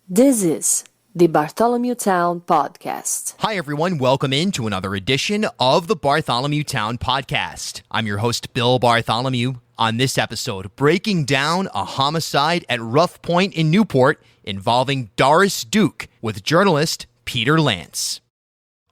This is the Bartholomew Town Podcast. Hi, everyone. Welcome into another edition of the Bartholomew Town Podcast. I'm your host, Bill Bartholomew. On this episode, breaking down a homicide at Rough Point in Newport involving Doris Duke with journalist Peter Lance.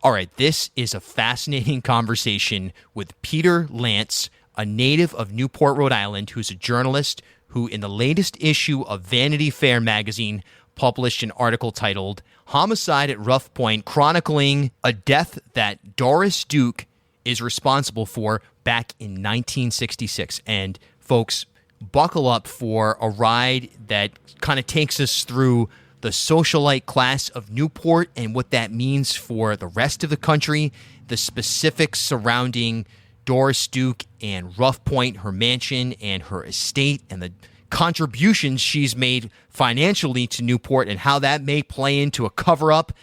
All right, this is a fascinating conversation with Peter Lance, a native of Newport, Rhode Island, who's a journalist who, in the latest issue of Vanity Fair magazine, published an article titled Homicide at Rough Point, chronicling a death that Doris Duke is responsible for back in 1966. And folks, buckle up for a ride that kind of takes us through the socialite class of Newport and what that means for the rest of the country, the specifics surrounding Doris Duke and Rough Point, her mansion and her estate, and the contributions she's made financially to Newport and how that may play into a cover-up.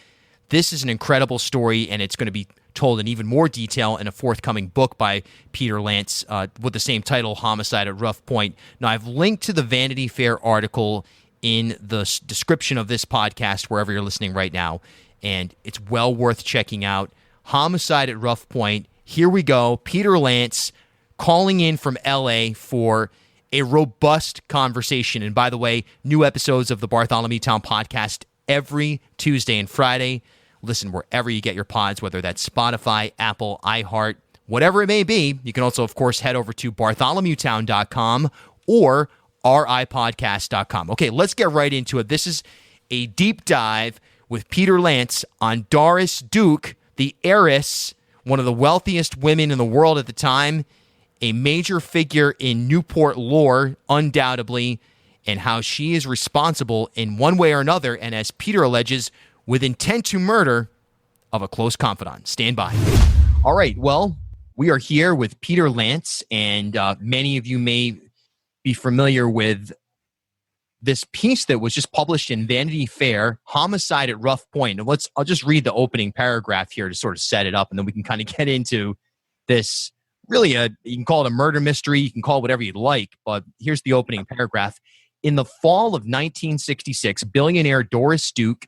This is an incredible story, and it's going to be told in even more detail in a forthcoming book by Peter Lance with the same title, Homicide at Rough Point. Now, I've linked to the Vanity Fair article in the description of this podcast, wherever you're listening right now, and it's well worth checking out. Homicide at Rough Point. Here we go. Peter Lance calling in from L.A. for a robust conversation. And by the way, new episodes of the Bartholomew Town Podcast every Tuesday and Friday. Listen wherever you get your pods, whether that's Spotify, Apple, iHeart, whatever it may be. You can also, of course, head over to bartholomewtown.com or ripodcast.com. Okay, let's get right into it. This is a deep dive with Peter Lance on Doris Duke, the heiress, one of the wealthiest women in the world at the time, a major figure in Newport lore, undoubtedly, and how she is responsible in one way or another, and as Peter alleges, with intent to murder of a close confidant. Stand by. All right, well, we are here with Peter Lance, and many of you may be familiar with this piece that was just published in Vanity Fair, Homicide at Rough Point. And I'll just read the opening paragraph here to sort of set it up, and then we can kind of get into this. Really, you can call it a murder mystery. You can call it whatever you'd like, but here's the opening paragraph. In the fall of 1966, billionaire Doris Duke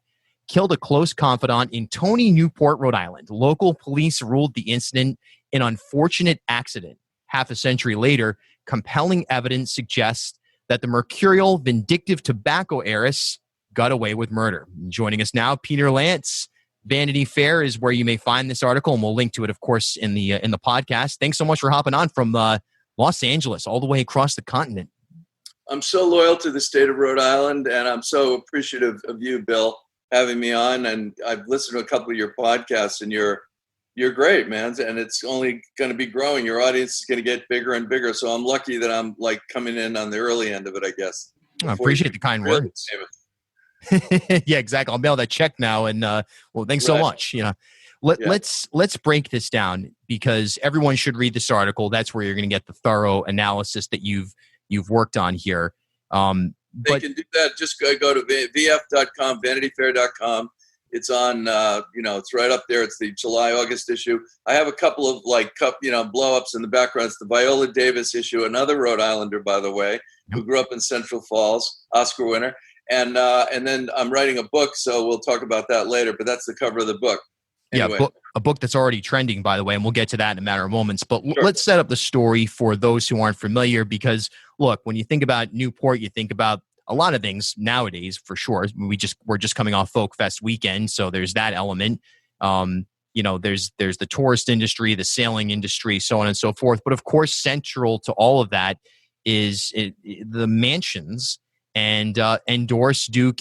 killed a close confidant in Tony, Newport, Rhode Island. Local police ruled the incident an unfortunate accident. Half a century later, compelling evidence suggests that the mercurial, vindictive tobacco heiress got away with murder. Joining us now, Peter Lance. Vanity Fair is where you may find this article, and we'll link to it, of course, in the podcast. Thanks so much for hopping on from Los Angeles all the way across the continent. I'm so loyal to the state of Rhode Island, and I'm so appreciative of you, Bill, having me on. And I've listened to a couple of your podcasts, and you're great, man. And it's only going to be growing. Your audience is going to get bigger and bigger. So I'm lucky that I'm like coming in on the early end of it, I guess. I appreciate the kind words. Yeah, exactly. I'll mail that check now, and well, thanks so much. Let's break this down, because everyone should read this article. That's where you're going to get the thorough analysis that you've worked on here. They can do that. Just go to vf.com, vanityfair.com. It's on. It's right up there. It's the July-August issue. I have a couple of blow-ups in the background. It's the Viola Davis issue, another Rhode Islander, by the way, who grew up in Central Falls, Oscar winner. And then I'm writing a book, so we'll talk about that later. But that's the cover of the book. Anyway. Yeah, a book that's already trending, by the way, and we'll get to that in a matter of moments. But Let's set up the story for those who aren't familiar, because, look, when you think about Newport, you think about a lot of things nowadays, for sure. We're just coming off Folk Fest weekend, so there's that element. There's the tourist industry, the sailing industry, so on and so forth. But, of course, central to all of that is the mansions. And Doris Duke,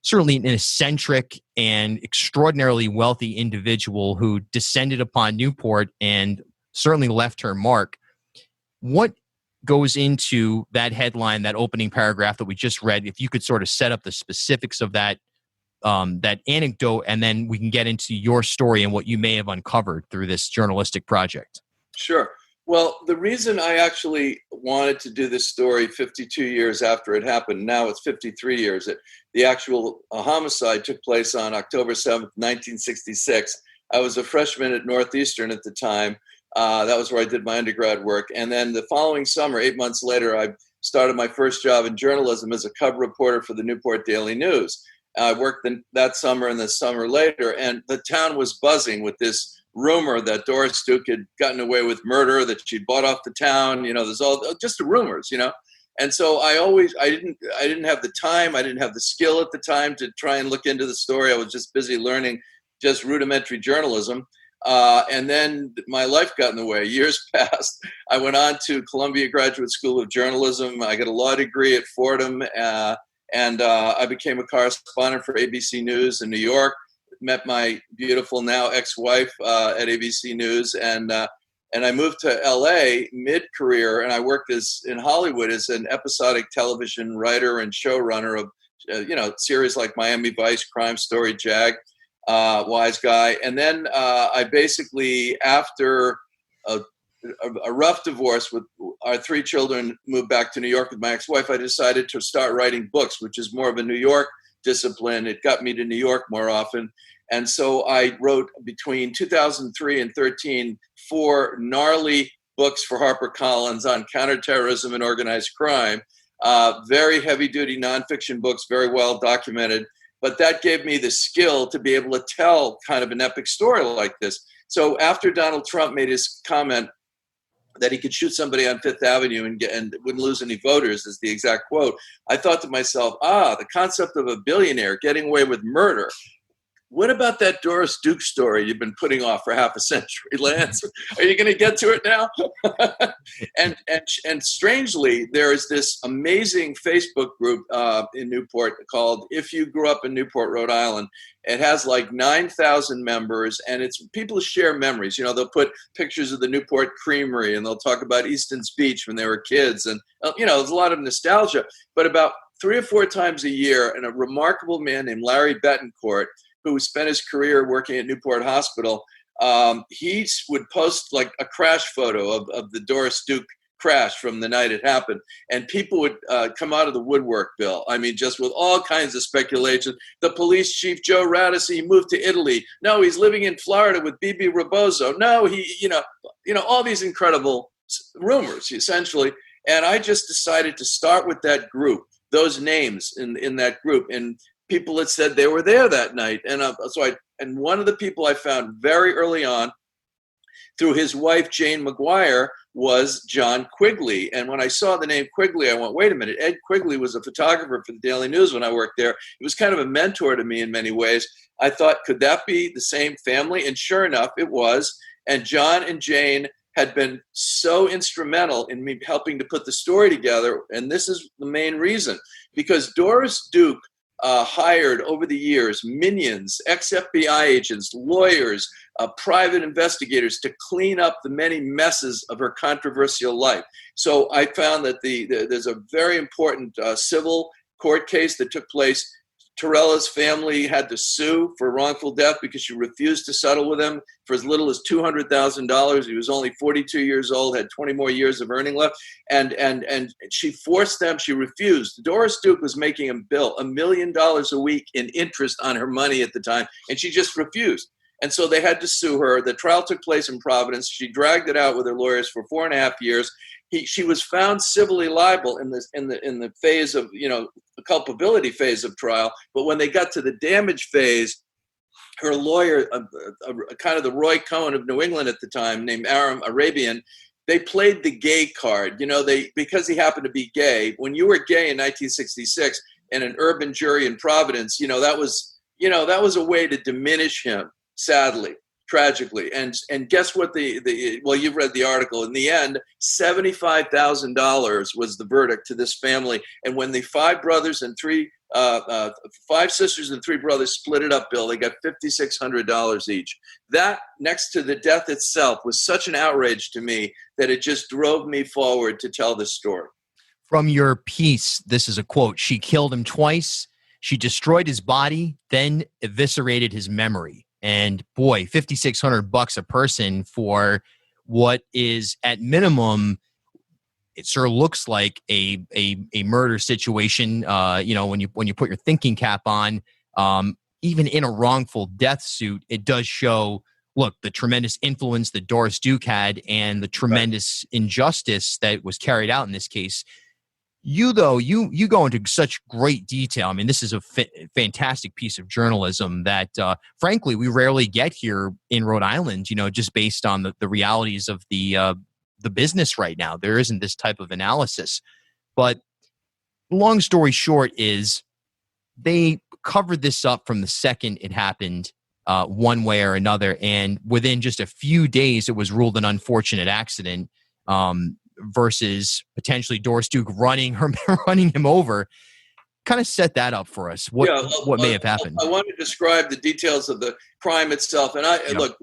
certainly an eccentric and extraordinarily wealthy individual who descended upon Newport and certainly left her mark. What goes into that headline, that opening paragraph that we just read? If you could sort of set up the specifics of that anecdote, and then we can get into your story and what you may have uncovered through this journalistic project. Sure. Well, the reason I actually wanted to do this story 52 years after it happened, now it's 53 years, the actual homicide took place on October 7th, 1966. I was a freshman at Northeastern at the time. That was where I did my undergrad work. And then the following summer, 8 months later, I started my first job in journalism as a cub reporter for the Newport Daily News. I worked that summer and the summer later, and the town was buzzing with this rumor that Doris Duke had gotten away with murder, that she'd bought off the town. There's all just the rumors, And so I didn't have the time. I didn't have the skill at the time to try and look into the story. I was just busy learning just rudimentary journalism. And then my life got in the way. Years passed. I went on to Columbia Graduate School of Journalism. I got a law degree at Fordham. And I became a correspondent for ABC News in New York. Met my beautiful now ex-wife at ABC News. And I moved to LA mid-career, and I worked in Hollywood as an episodic television writer and showrunner of, series like Miami Vice, Crime Story, Jag, Wise Guy. And then I basically, after a rough divorce with our 3 children, moved back to New York with my ex-wife. I decided to start writing books, which is more of a New York discipline. It got me to New York more often. And so I wrote between 2003 and 13, 4 gnarly books for HarperCollins on counterterrorism and organized crime. Very heavy-duty nonfiction books, very well documented. But that gave me the skill to be able to tell kind of an epic story like this. So after Donald Trump made his comment that he could shoot somebody on Fifth Avenue and wouldn't lose any voters, is the exact quote, I thought to myself, the concept of a billionaire getting away with murder. What about that Doris Duke story you've been putting off for half a century, Lance? Are you going to get to it now? and strangely, there is this amazing Facebook group in Newport called If You Grew Up in Newport, Rhode Island. It has like 9,000 members, and it's people share memories. They'll put pictures of the Newport Creamery, and they'll talk about Easton's Beach when they were kids. And, there's a lot of nostalgia. But about 3 or 4 times a year, and a remarkable man named Larry Betancourt, who spent his career working at Newport Hospital, he would post like a crash photo of the Doris Duke crash from the night it happened. And people would come out of the woodwork, Bill. I mean, just with all kinds of speculation. The police chief, Joe Radice, moved to Italy. No, he's living in Florida with Bibi Rebozo. No, he, all these incredible rumors, essentially. And I just decided to start with that group, those names in that group. And people had said they were there that night. And and one of the people I found very early on through his wife, Jane McGuire, was John Quigley. And when I saw the name Quigley, I went, wait a minute, Ed Quigley was a photographer for the Daily News when I worked there. He was kind of a mentor to me in many ways. I thought, could that be the same family? And sure enough, it was. And John and Jane had been so instrumental in me helping to put the story together. And this is the main reason, because Doris Duke hired over the years minions, ex-FBI agents, lawyers, private investigators to clean up the many messes of her controversial life. So I found that there's a very important civil court case that took place. Torella's family had to sue for wrongful death because she refused to settle with him for as little as $200,000. He was only 42 years old, had 20 more years of earning left. And she forced them, she refused. Doris Duke was making him bill $1 million a week in interest on her money at the time, and she just refused. And so they had to sue her. The trial took place in Providence. She dragged it out with her lawyers for 4.5 years. She was found civilly liable in the phase of, the culpability phase of trial. But when they got to the damage phase, her lawyer, kind of the Roy Cohn of New England at the time, named Aram Arabian, they played the gay card. Because he happened to be gay. When you were gay in 1966 in an urban jury in Providence, that was a way to diminish him, sadly. Tragically. And guess what well, you've read the article. In the end, $75,000 was the verdict to this family. And when the 5 sisters and 3 brothers split it up, Bill, they got $5,600 each. That, next to the death itself, was such an outrage to me that it just drove me forward to tell this story. From your piece, this is a quote: "She killed him twice. She destroyed his body, then eviscerated his memory." And boy, $5,600 a person for what is at minimum, it sort of looks like a murder situation. When you put your thinking cap on, even in a wrongful death suit, it does show, look, the tremendous influence that Doris Duke had and the tremendous injustice that was carried out in this case. You go into such great detail. I mean, this is a fantastic piece of journalism that, frankly, we rarely get here in Rhode Island. Just based on the realities of the business right now, there isn't this type of analysis. But long story short is they covered this up from the second it happened, one way or another, and within just a few days, it was ruled an unfortunate accident. Versus potentially Doris Duke running him over, kind of set that up for us. What may have happened? I want to describe the details of the crime itself. And look,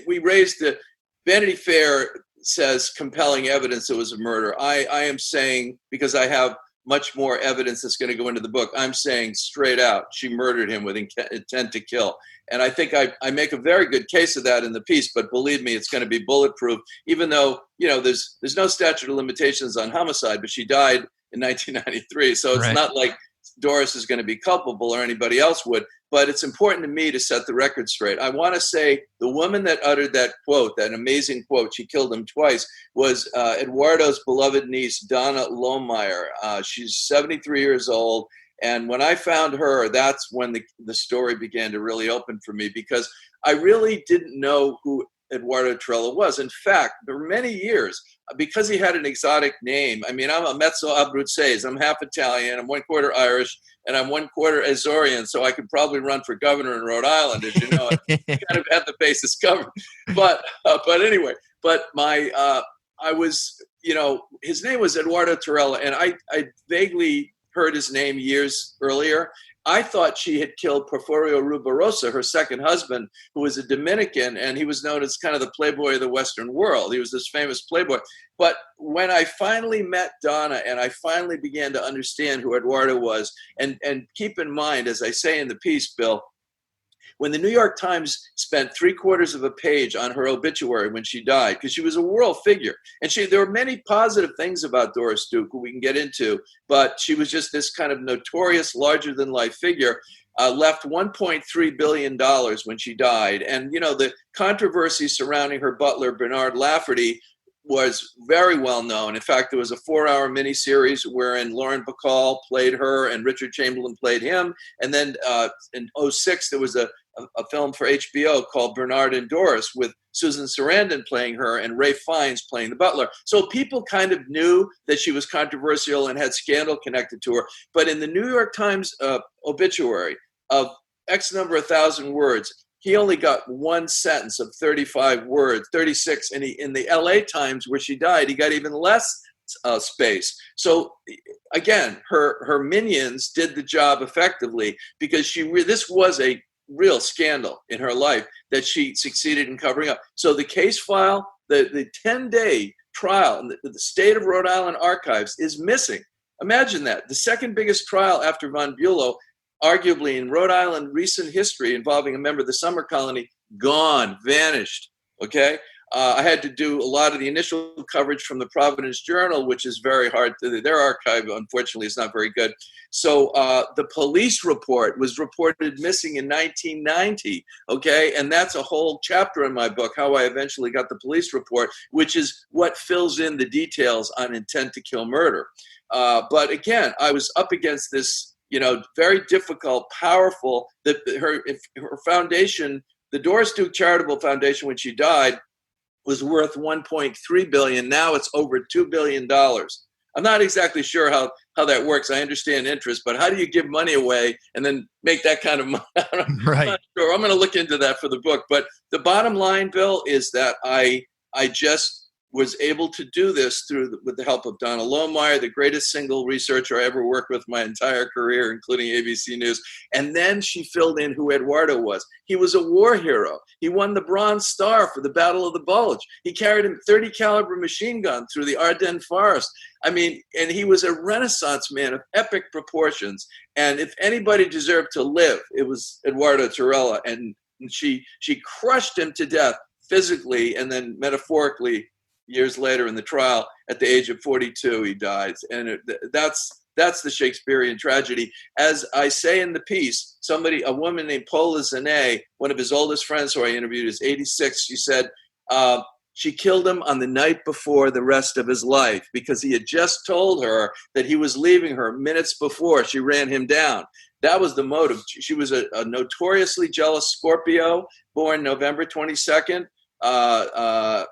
we raised the Vanity Fair says compelling evidence it was a murder. I am saying, because I have much more evidence that's going to go into the book, I'm saying straight out, she murdered him with intent to kill. And I think I make a very good case of that in the piece, but believe me, it's going to be bulletproof, even though, there's no statute of limitations on homicide, but she died in 1993. So it's not like Doris is going to be culpable or anybody else would, but it's important to me to set the record straight. I want to say the woman that uttered that quote, that amazing quote, she killed him twice, was Eduardo's beloved niece, Donna Lohmeyer. She's 73 years old. And when I found her, that's when the story began to really open for me, because I really didn't know who Eduardo Torello was. In fact, for many years, because he had an exotic name, I mean, I'm a mezzo abruzzese, I'm half Italian, I'm 1/4 Irish, and I'm 1/4 Azorean, so I could probably run for governor in Rhode Island, as you know. I kind of had the basis covered. But anyway, I was, his name was Eduardo Torello, and I vaguely heard his name years earlier. I thought she had killed Porfirio Rubirosa, her second husband, who was a Dominican, and he was known as kind of the playboy of the Western world. He was this famous playboy. But when I finally met Donna and I finally began to understand who Eduardo was, and keep in mind, as I say in the piece, Bill, when the New York Times spent 3/4 of a page on her obituary when she died, because she was a world figure, and there were many positive things about Doris Duke who we can get into, but she was just this kind of notorious, larger-than-life figure, left $1.3 billion when she died. And, the controversy surrounding her butler, Bernard Lafferty, was very well known. In fact, there was a 4-hour miniseries wherein Lauren Bacall played her and Richard Chamberlain played him. And then in 2006, there was a film for HBO called Bernard and Doris, with Susan Sarandon playing her and Ray Fiennes playing the butler. So people kind of knew that she was controversial and had scandal connected to her. But in the New York Times obituary of X number of thousand words, he only got one sentence of 35 words, 36. And in the LA Times, where she died, he got even less space. So again, her minions did the job effectively, because this was a real scandal in her life that she succeeded in covering up. So the case file, the 10-day trial in the state of Rhode Island archives is missing. Imagine that. The second biggest trial after Von Bulow, arguably in Rhode Island recent history, involving a member of the summer colony, gone, vanished, okay? I had to do a lot of the initial coverage from the Providence Journal, which is very hard. Their archive, unfortunately, is not very good. So the police report was reported missing in 1990, okay? And that's a whole chapter in my book, how I eventually got the police report, which is what fills in the details on intent to kill murder. But again, I was up against this, very difficult, powerful, her foundation, the Doris Duke Charitable Foundation, when she died, was worth $1.3 billion. Now it's over $2 billion. I'm not exactly sure how that works. I understand interest, but how do you give money away and then make that kind of money? Right. I'm not sure. I'm going to look into that for the book. But the bottom line, Bill, is that I just was able to do this with the help of Donna Lohmeyer, the greatest single researcher I ever worked with my entire career, including ABC News. And then she filled in who Eduardo was. He was a war hero. He won the Bronze Star for the Battle of the Bulge. He carried a 30 caliber machine gun through the Ardennes forest. I mean, and he was a Renaissance man of epic proportions. And if anybody deserved to live, it was Eduardo Torello. And she crushed him to death physically and then metaphorically. Years later in the trial, at the age of 42, he dies. And that's the Shakespearean tragedy. As I say in the piece, a woman named Paula Zanet, one of his oldest friends who I interviewed, is 86. She said, she killed him on the night before the rest of his life because he had just told her that he was leaving her minutes before she ran him down. That was the motive. She was a notoriously jealous Scorpio, born November 22nd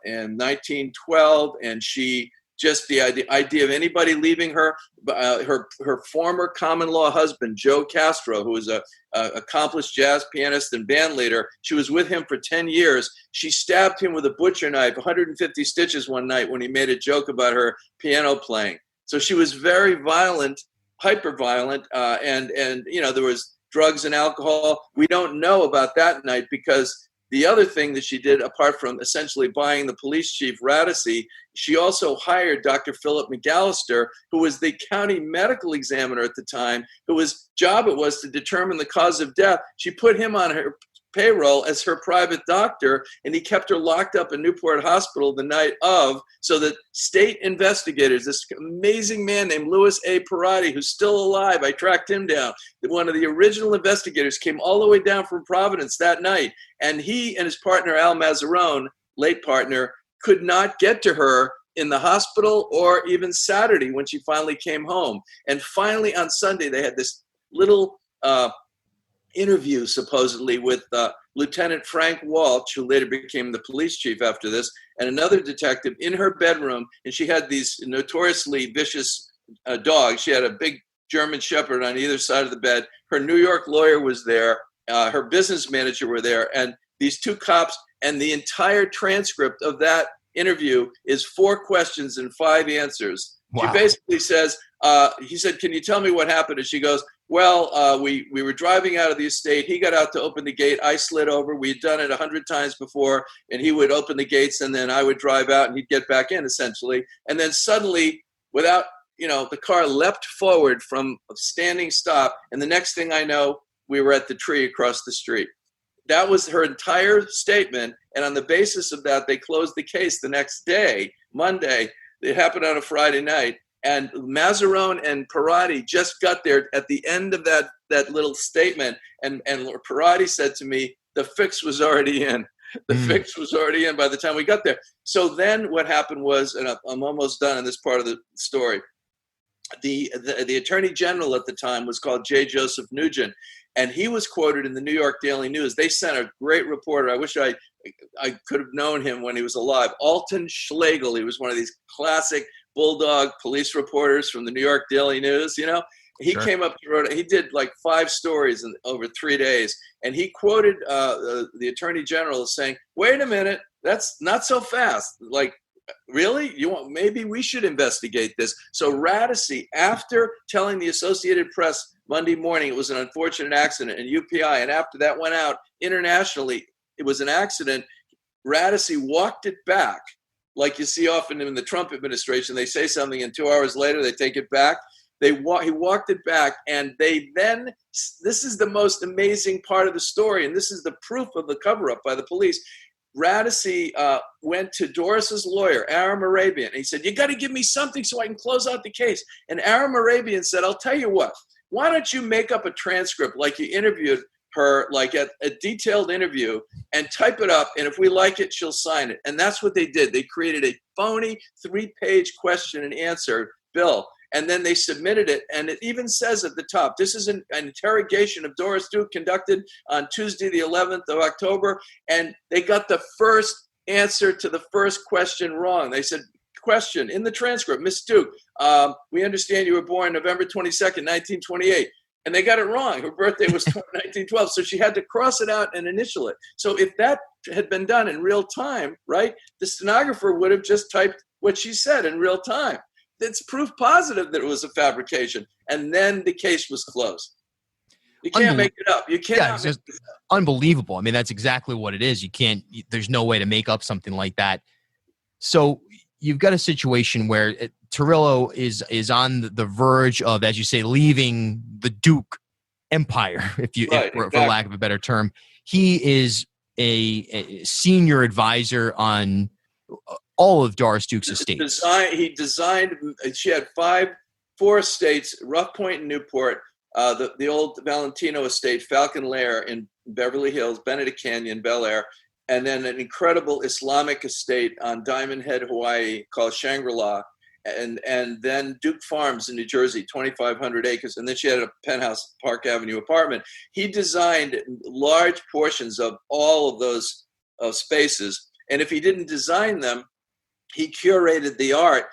in 1912, and she just the idea of anybody leaving her, her former common law husband, Joe Castro, who was a accomplished jazz pianist and band leader. She was with him for 10 years. She stabbed him with a butcher knife, 150 stitches one night when he made a joke about her piano playing. So she was very violent, hyper violent, and there was drugs and alcohol. We don't know about that night because the other thing that she did, apart from essentially buying the police chief, Radice, she also hired Dr. Philip McAllister, who was the county medical examiner at the time, whose job it was to determine the cause of death. She put him on her payroll as her private doctor, and he kept her locked up in Newport Hospital the night of, so that state investigators, this amazing man named Louis A. Perotti, who's still alive, I tracked him down, one of the original investigators, came all the way down from Providence that night, and he and his partner Al Mazzarone, late partner, could not get to her in the hospital or even Saturday when she finally came home. And finally on Sunday, they had this little interview supposedly with Lieutenant Frank Walsh, who later became the police chief after this, and another detective in her bedroom. And she had these notoriously vicious dogs. She had a big German Shepherd on either side of the bed. Her New York lawyer was there. Her business manager were there. And these two cops, and the entire transcript of that interview is 4 questions and 5 answers. Wow. She basically says, he said, "Can you tell me what happened?" And she goes, "Well, we were driving out of the estate. He got out to open the gate. I slid over. We had done it 100 times before, and he would open the gates, and then I would drive out, and he'd get back in, essentially. And then suddenly, without, the car leapt forward from a standing stop, and the next thing I know, we were at the tree across the street." That was her entire statement, and on the basis of that, they closed the case the next day, Monday. It happened on a Friday night. And Mazzarone and Perotti just got there at the end of that little statement. And Perotti said to me, the fix was already in. The fix was already in by the time we got there. So then what happened was, and I'm almost done in this part of the story, the Attorney General at the time was called J. Joseph Nugent. And he was quoted in the New York Daily News. They sent a great reporter. I wish I could have known him when he was alive. Alton Schlegel. He was one of these classic bulldog police reporters from the New York Daily News. He Sure. came up to Rhode. He did like 5 stories over 3 days, and he quoted the Attorney General as saying, "Wait a minute, that's not so fast. Like, really? Maybe we should investigate this." So Radice, after telling the Associated Press Monday morning it was an unfortunate accident in UPI, and after that went out internationally, it was an accident, Radice walked it back. Like you see often in the Trump administration, they say something and 2 hours later they take it back. He walked it back, and this is the most amazing part of the story, and this is the proof of the cover-up by the police. Radice went to Doris's lawyer, Aram Arabian, and he said, "You got to give me something so I can close out the case." And Aram Arabian said, "I'll tell you what, why don't you make up a transcript like you interviewed her, like a detailed interview, and type it up, and if we like it, she'll sign it." And that's what they did. They created a phony 3-page question and answer bill, and then they submitted it, and it even says at the top, "This is an interrogation of Doris Duke conducted on Tuesday, the 11th of October," and they got the first answer to the first question wrong. They said, "Question, in the transcript, Miss Duke, we understand you were born November 22nd, 1928. And they got it wrong. Her birthday was 1912. So she had to cross it out and initial it. So if that had been done in real time, right, the stenographer would have just typed what she said in real time. It's proof positive that it was a fabrication. And then the case was closed. You can't make it up. You can't. Yeah, it's unbelievable. I mean, that's exactly what it is. There's no way to make up something like that. So you've got a situation where Torillo is on the verge of, as you say, leaving the Duke empire, for lack of a better term. He is a senior advisor on all of Doris Duke's estates. He designed. She had 4 estates: Rough Point and Newport, the old Valentino estate, Falcon Lair in Beverly Hills, Benedict Canyon, Bel Air, and then an incredible Islamic estate on Diamond Head, Hawaii called Shangri-La, and then Duke Farms in New Jersey, 2,500 acres. And then she had a penthouse Park Avenue apartment. He designed large portions of all of those spaces. And if he didn't design them, he curated the art,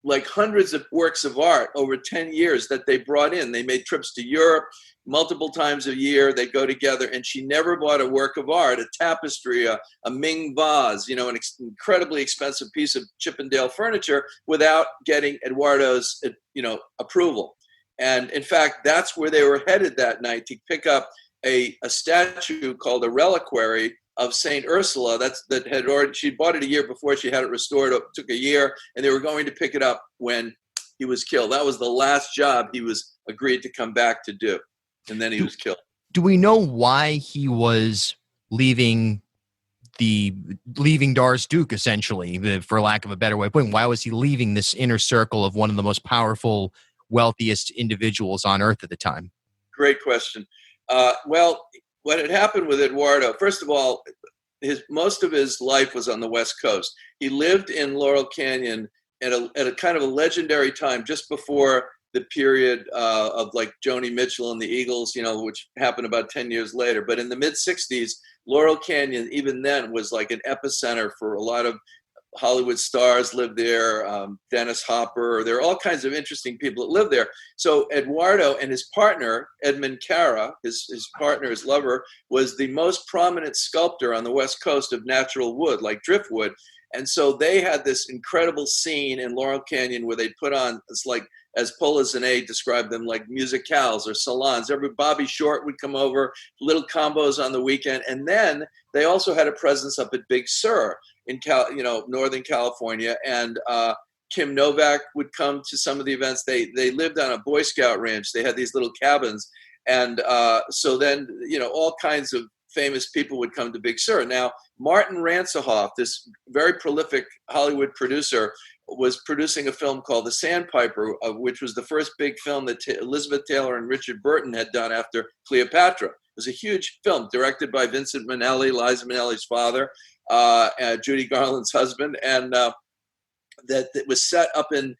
like hundreds of works of art over 10 years that they brought in. They made trips to Europe multiple times a year. They go together, and she never bought a work of art, a tapestry, a Ming vase, an incredibly expensive piece of Chippendale furniture without getting Eduardo's, approval. And in fact, that's where they were headed that night, to pick up a statue called a reliquary of Saint Ursula. She bought it a year before. She had it restored. It took a year, and they were going to pick it up when he was killed. That was the last job he was agreed to come back to do, and then he was killed. Do we know why he was leaving Doris Duke, essentially, for lack of a better way of putting it? Why was he leaving this inner circle of one of the most powerful, wealthiest individuals on earth at the time? Great question. Well, what had happened with Eduardo, first of all, most of his life was on the West Coast. He lived in Laurel Canyon at a kind of a legendary time, just before the period of like Joni Mitchell and the Eagles, which happened about 10 years later. But in the mid-'60s, Laurel Canyon, even then, was like an epicenter for a lot of Hollywood stars lived there, Dennis Hopper. There are all kinds of interesting people that live there. So Eduardo and his partner, Edmund Cara, his partner, his lover, was the most prominent sculptor on the West Coast of natural wood, like driftwood. And so they had this incredible scene in Laurel Canyon where they put on, it's like, as Paula Zané described them, like musicales or salons. Bobby Short would come over, little combos on the weekend. And then they also had a presence up at Big Sur in Northern California. And Kim Novak would come to some of the events. They lived on a Boy Scout ranch. They had these little cabins. And so then, all kinds of famous people would come to Big Sur. Now, Martin Ransohoff, this very prolific Hollywood producer, was producing a film called The Sandpiper, which was the first big film that Elizabeth Taylor and Richard Burton had done after Cleopatra. It was a huge film directed by Vincent Minnelli, Liza Minnelli's father, Judy Garland's husband, and that was set up in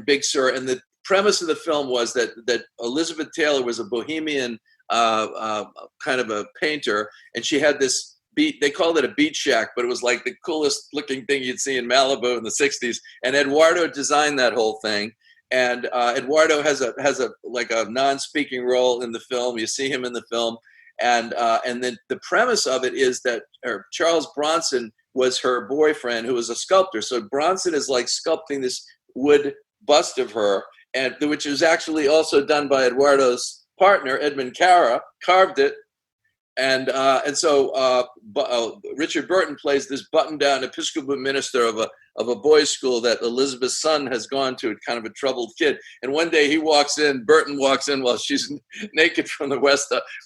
Big Sur. And the premise of the film was that Elizabeth Taylor was a bohemian kind of a painter, and she had this they called it a beach shack, but it was like the coolest looking thing you'd see in Malibu in the 60s. And Eduardo designed that whole thing. And Eduardo has a non-speaking role in the film. You see him in the film. And then the premise of it is that Charles Bronson was her boyfriend, who was a sculptor. So Bronson is like sculpting this wood bust of her, and which was actually also done by Eduardo's partner, Edmund Cara, carved it. And so Richard Burton plays this button-down Episcopal minister of a boys' school that Elizabeth's son has gone to, kind of a troubled kid. And one day Burton walks in while she's naked from the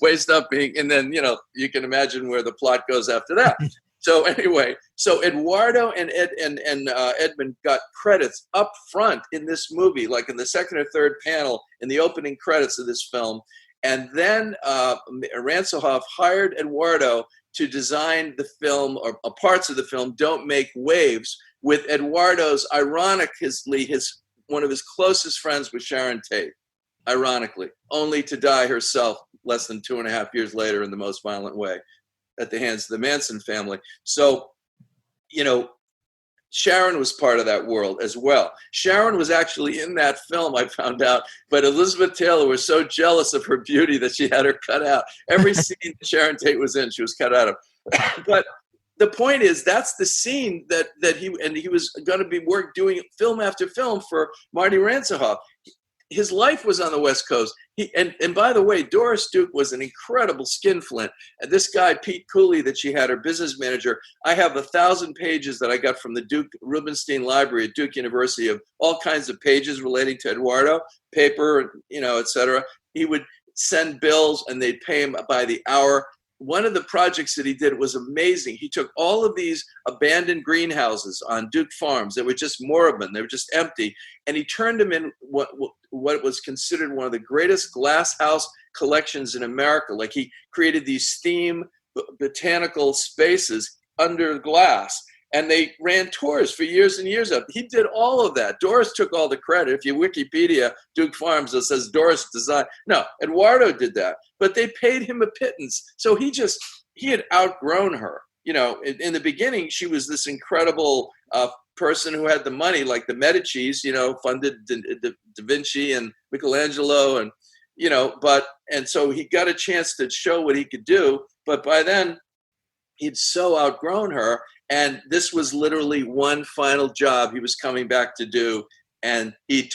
waist up, and then you can imagine where the plot goes after that. So anyway, Eduardo and Edmund got credits up front in this movie, like in the second or third panel in the opening credits of this film. And then Ransohoff hired Eduardo to design the film, or parts of the film, Don't Make Waves, with Eduardo's, ironically, one of his closest friends was Sharon Tate, ironically, only to die herself less than 2.5 years later in the most violent way at the hands of the Manson family. So, Sharon was part of that world as well. Sharon was actually in that film, I found out, but Elizabeth Taylor was so jealous of her beauty that she had her cut out. Every scene that Sharon Tate was in, she was cut out of. But the point is, that's the scene that he was going to be doing film after film for Marty Ransohoff. His life was on the West Coast. And by the way, Doris Duke was an incredible skinflint. And this guy, Pete Cooley, that she had, her business manager, I have 1,000 pages that I got from the Duke Rubenstein Library at Duke University of all kinds of pages relating to Eduardo, paper, et cetera. He would send bills and they'd pay him by the hour. One of the projects that he did was amazing. He took all of these abandoned greenhouses on Duke Farms that were just moribund, they were just empty, and he turned them in what was considered one of the greatest glass house collections in America. Like, he created these steam botanical spaces under glass. And they ran tours for years and years of. He did all of that. Doris took all the credit. If you Wikipedia Duke Farms, it says Doris designed. No, Eduardo did that. But they paid him a pittance. So he had outgrown her. You know, in the beginning, she was this incredible person who had the money, like the Medicis, you know, funded Da Vinci and Michelangelo, and, you know, and so he got a chance to show what he could do. But by then, he'd so outgrown her. And this was literally one final job he was coming back to do. And he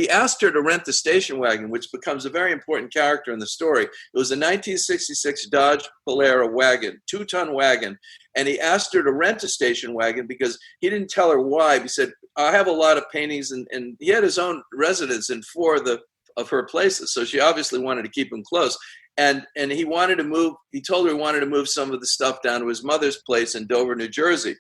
asked her to rent the station wagon, which becomes a very important character in the story. It was a 1966 Dodge Polara wagon, 2-ton wagon. And he asked her to rent a station wagon because he didn't tell her why. He said, I have a lot of paintings, and he had his own residence in 4 of her places. So she obviously wanted to keep him close. And he wanted to move. He told her he wanted to move some of the stuff down to his mother's place in Dover, New Jersey.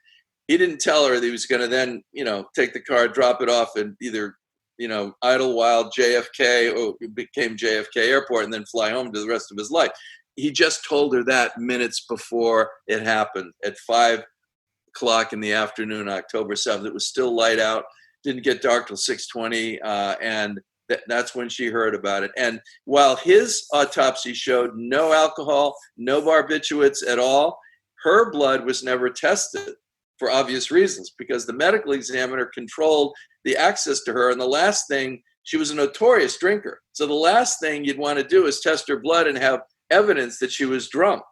He didn't tell her that he was going to then, you know, take the car, drop it off in either, you know, Idlewild, JFK, or it became JFK Airport, and then fly home to the rest of his life. He just told her that minutes before it happened at 5:00 in the afternoon, October 7th. It was still light out. Didn't get dark till 6:20, and that's when she heard about it. And while his autopsy showed no alcohol, no barbiturates at all, her blood was never tested for obvious reasons, because the medical examiner controlled the access to her. And the last thing, she was a notorious drinker. So the last thing you'd want to do is test her blood and have evidence that she was drunk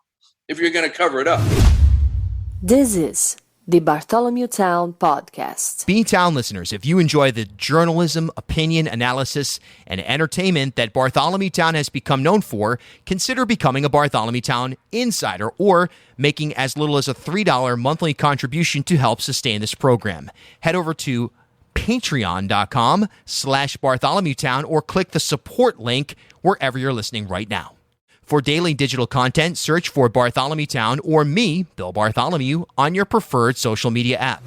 if you're going to cover it up. This is the Bartholomew Town Podcast. B-Town listeners, if you enjoy the journalism, opinion, analysis, and entertainment that Bartholomew Town has become known for, consider becoming a Bartholomew Town insider or making as little as a $3 monthly contribution to help sustain this program. Head over to patreon.com/BartholomewTown or click the support link wherever you're listening right now. For daily digital content, search for Bartholomew Town or me, Bill Bartholomew, on your preferred social media app.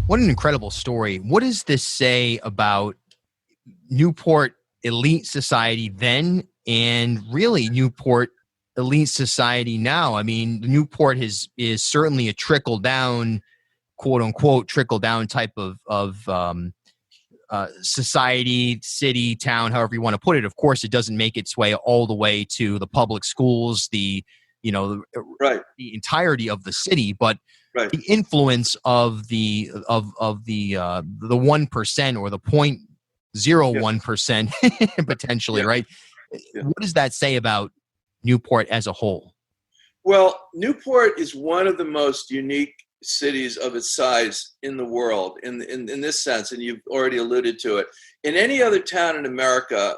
What an incredible story. What does this say about Newport elite society then and really Newport elite society now? I mean, Newport is certainly a trickle-down, quote-unquote, trickle-down type of society, city, town, however you want to put it. Of course, it doesn't make its way all the way to the public schools, the entirety of the city, but the influence of the 1% or the 0.01% potentially, right? Yeah. What does that say about Newport as a whole? Well, Newport is one of the most unique cities of its size in the world in this sense, and you've already alluded to it. In any other town in America,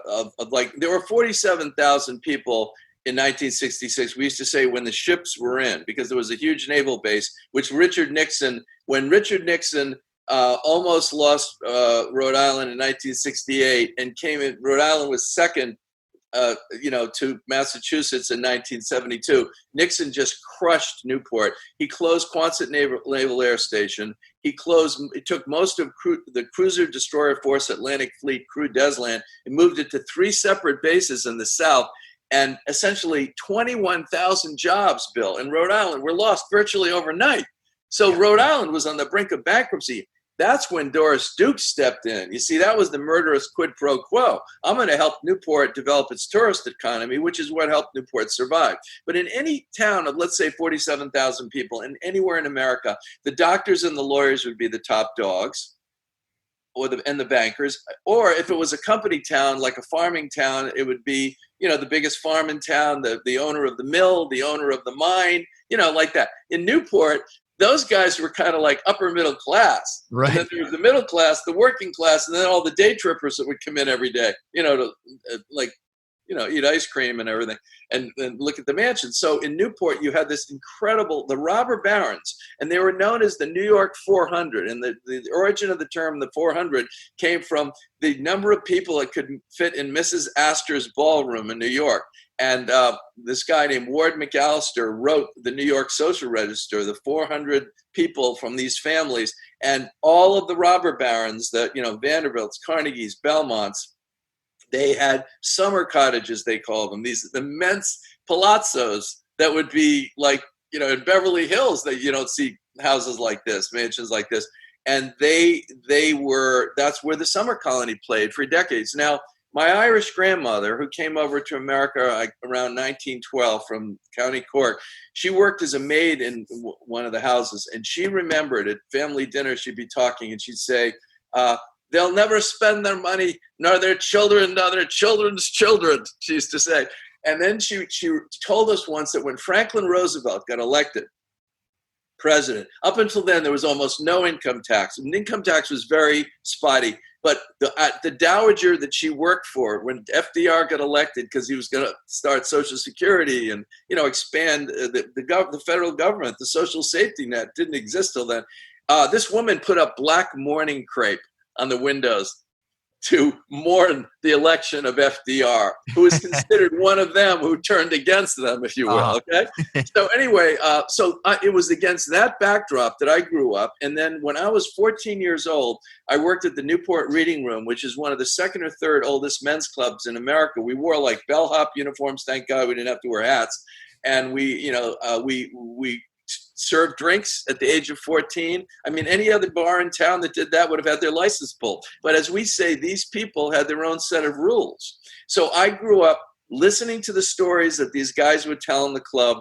there were 47,000 people in 1966. We used to say when the ships were in, because there was a huge naval base, which when Richard Nixon almost lost Rhode Island in 1968 and came in, Rhode Island was second to Massachusetts in 1972. Nixon just crushed Newport. He closed Quonset Naval Air Station. He took most of the cruiser destroyer force Atlantic Fleet crew Desland and moved it to 3 separate bases in the South. And essentially 21,000 jobs, Bill, in Rhode Island were lost virtually overnight. So Rhode Island was on the brink of bankruptcy. That's when Doris Duke stepped in. You see, that was the murderous quid pro quo. I'm going to help Newport develop its tourist economy, which is what helped Newport survive. But in any town of, let's say, 47,000 people, and anywhere in America, the doctors and the lawyers would be the top dogs, and the bankers. Or if it was a company town, like a farming town, it would be, the biggest farm in town, the owner of the mill, the owner of the mine, like that. In Newport, those guys were kind of like upper middle class. Right. And then there was the middle class, the working class, and then all the day trippers that would come in every day, to eat ice cream and everything and look at the mansion. So in Newport, you had this incredible, the robber barons, and they were known as the New York 400. And the origin of the term, the 400, came from the number of people that could fit in Mrs. Astor's ballroom in New York. And this guy named Ward McAllister wrote the New York Social Register, the 400 people from these families, and all of the robber barons, Vanderbilts, Carnegies, Belmonts, they had summer cottages, they call them, these immense palazzos that would be like, you know, in Beverly Hills, that you don't see houses like this, mansions like this. And that's where the summer colony played for decades. Now, my Irish grandmother, who came over to America around 1912 from County Cork, she worked as a maid in one of the houses, and she remembered at family dinner, she'd be talking, and she'd say, they'll never spend their money, nor their children, nor their children's children, she used to say. And then she told us once that when Franklin Roosevelt got elected president, up until then, there was almost no income tax. And income tax was very spotty. But the dowager that she worked for, when FDR got elected, because he was going to start Social Security and, you know, expand the federal government, the social safety net didn't exist till then. This woman put up black mourning crepe on the windows to mourn the election of FDR, who is considered one of them who turned against them, if you will. Okay. So anyway, it was against that backdrop that I grew up. And then when I was 14 years old, I worked at the Newport Reading Room, which is one of the second or third oldest men's clubs in America. We wore like bellhop uniforms. Thank God we didn't have to wear hats. And we served drinks at the age of 14. I mean, any other bar in town that did that would have had their license pulled. But as we say, these people had their own set of rules. So I grew up listening to the stories that these guys would tell in the club,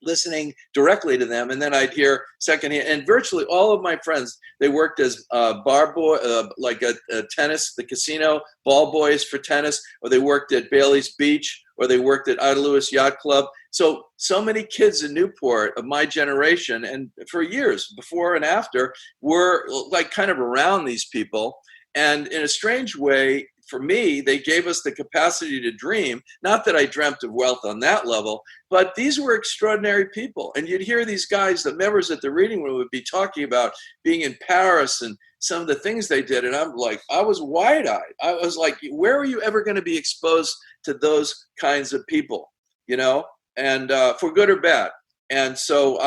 listening directly to them, and then I'd hear secondhand. And virtually all of my friends, they worked as bar boy, like a tennis, the casino, ball boys for tennis, or they worked at Bailey's Beach, or they worked at Ida Lewis Yacht Club. So many kids in Newport of my generation, and for years before and after, were like kind of around these people. And in a strange way, for me, they gave us the capacity to dream. Not that I dreamt of wealth on that level, but these were extraordinary people. And you'd hear these guys, the members at the reading room, would be talking about being in Paris and some of the things they did. And I'm like, I was wide-eyed. I was like, where are you ever going to be exposed to those kinds of people, you know, and for good or bad? And so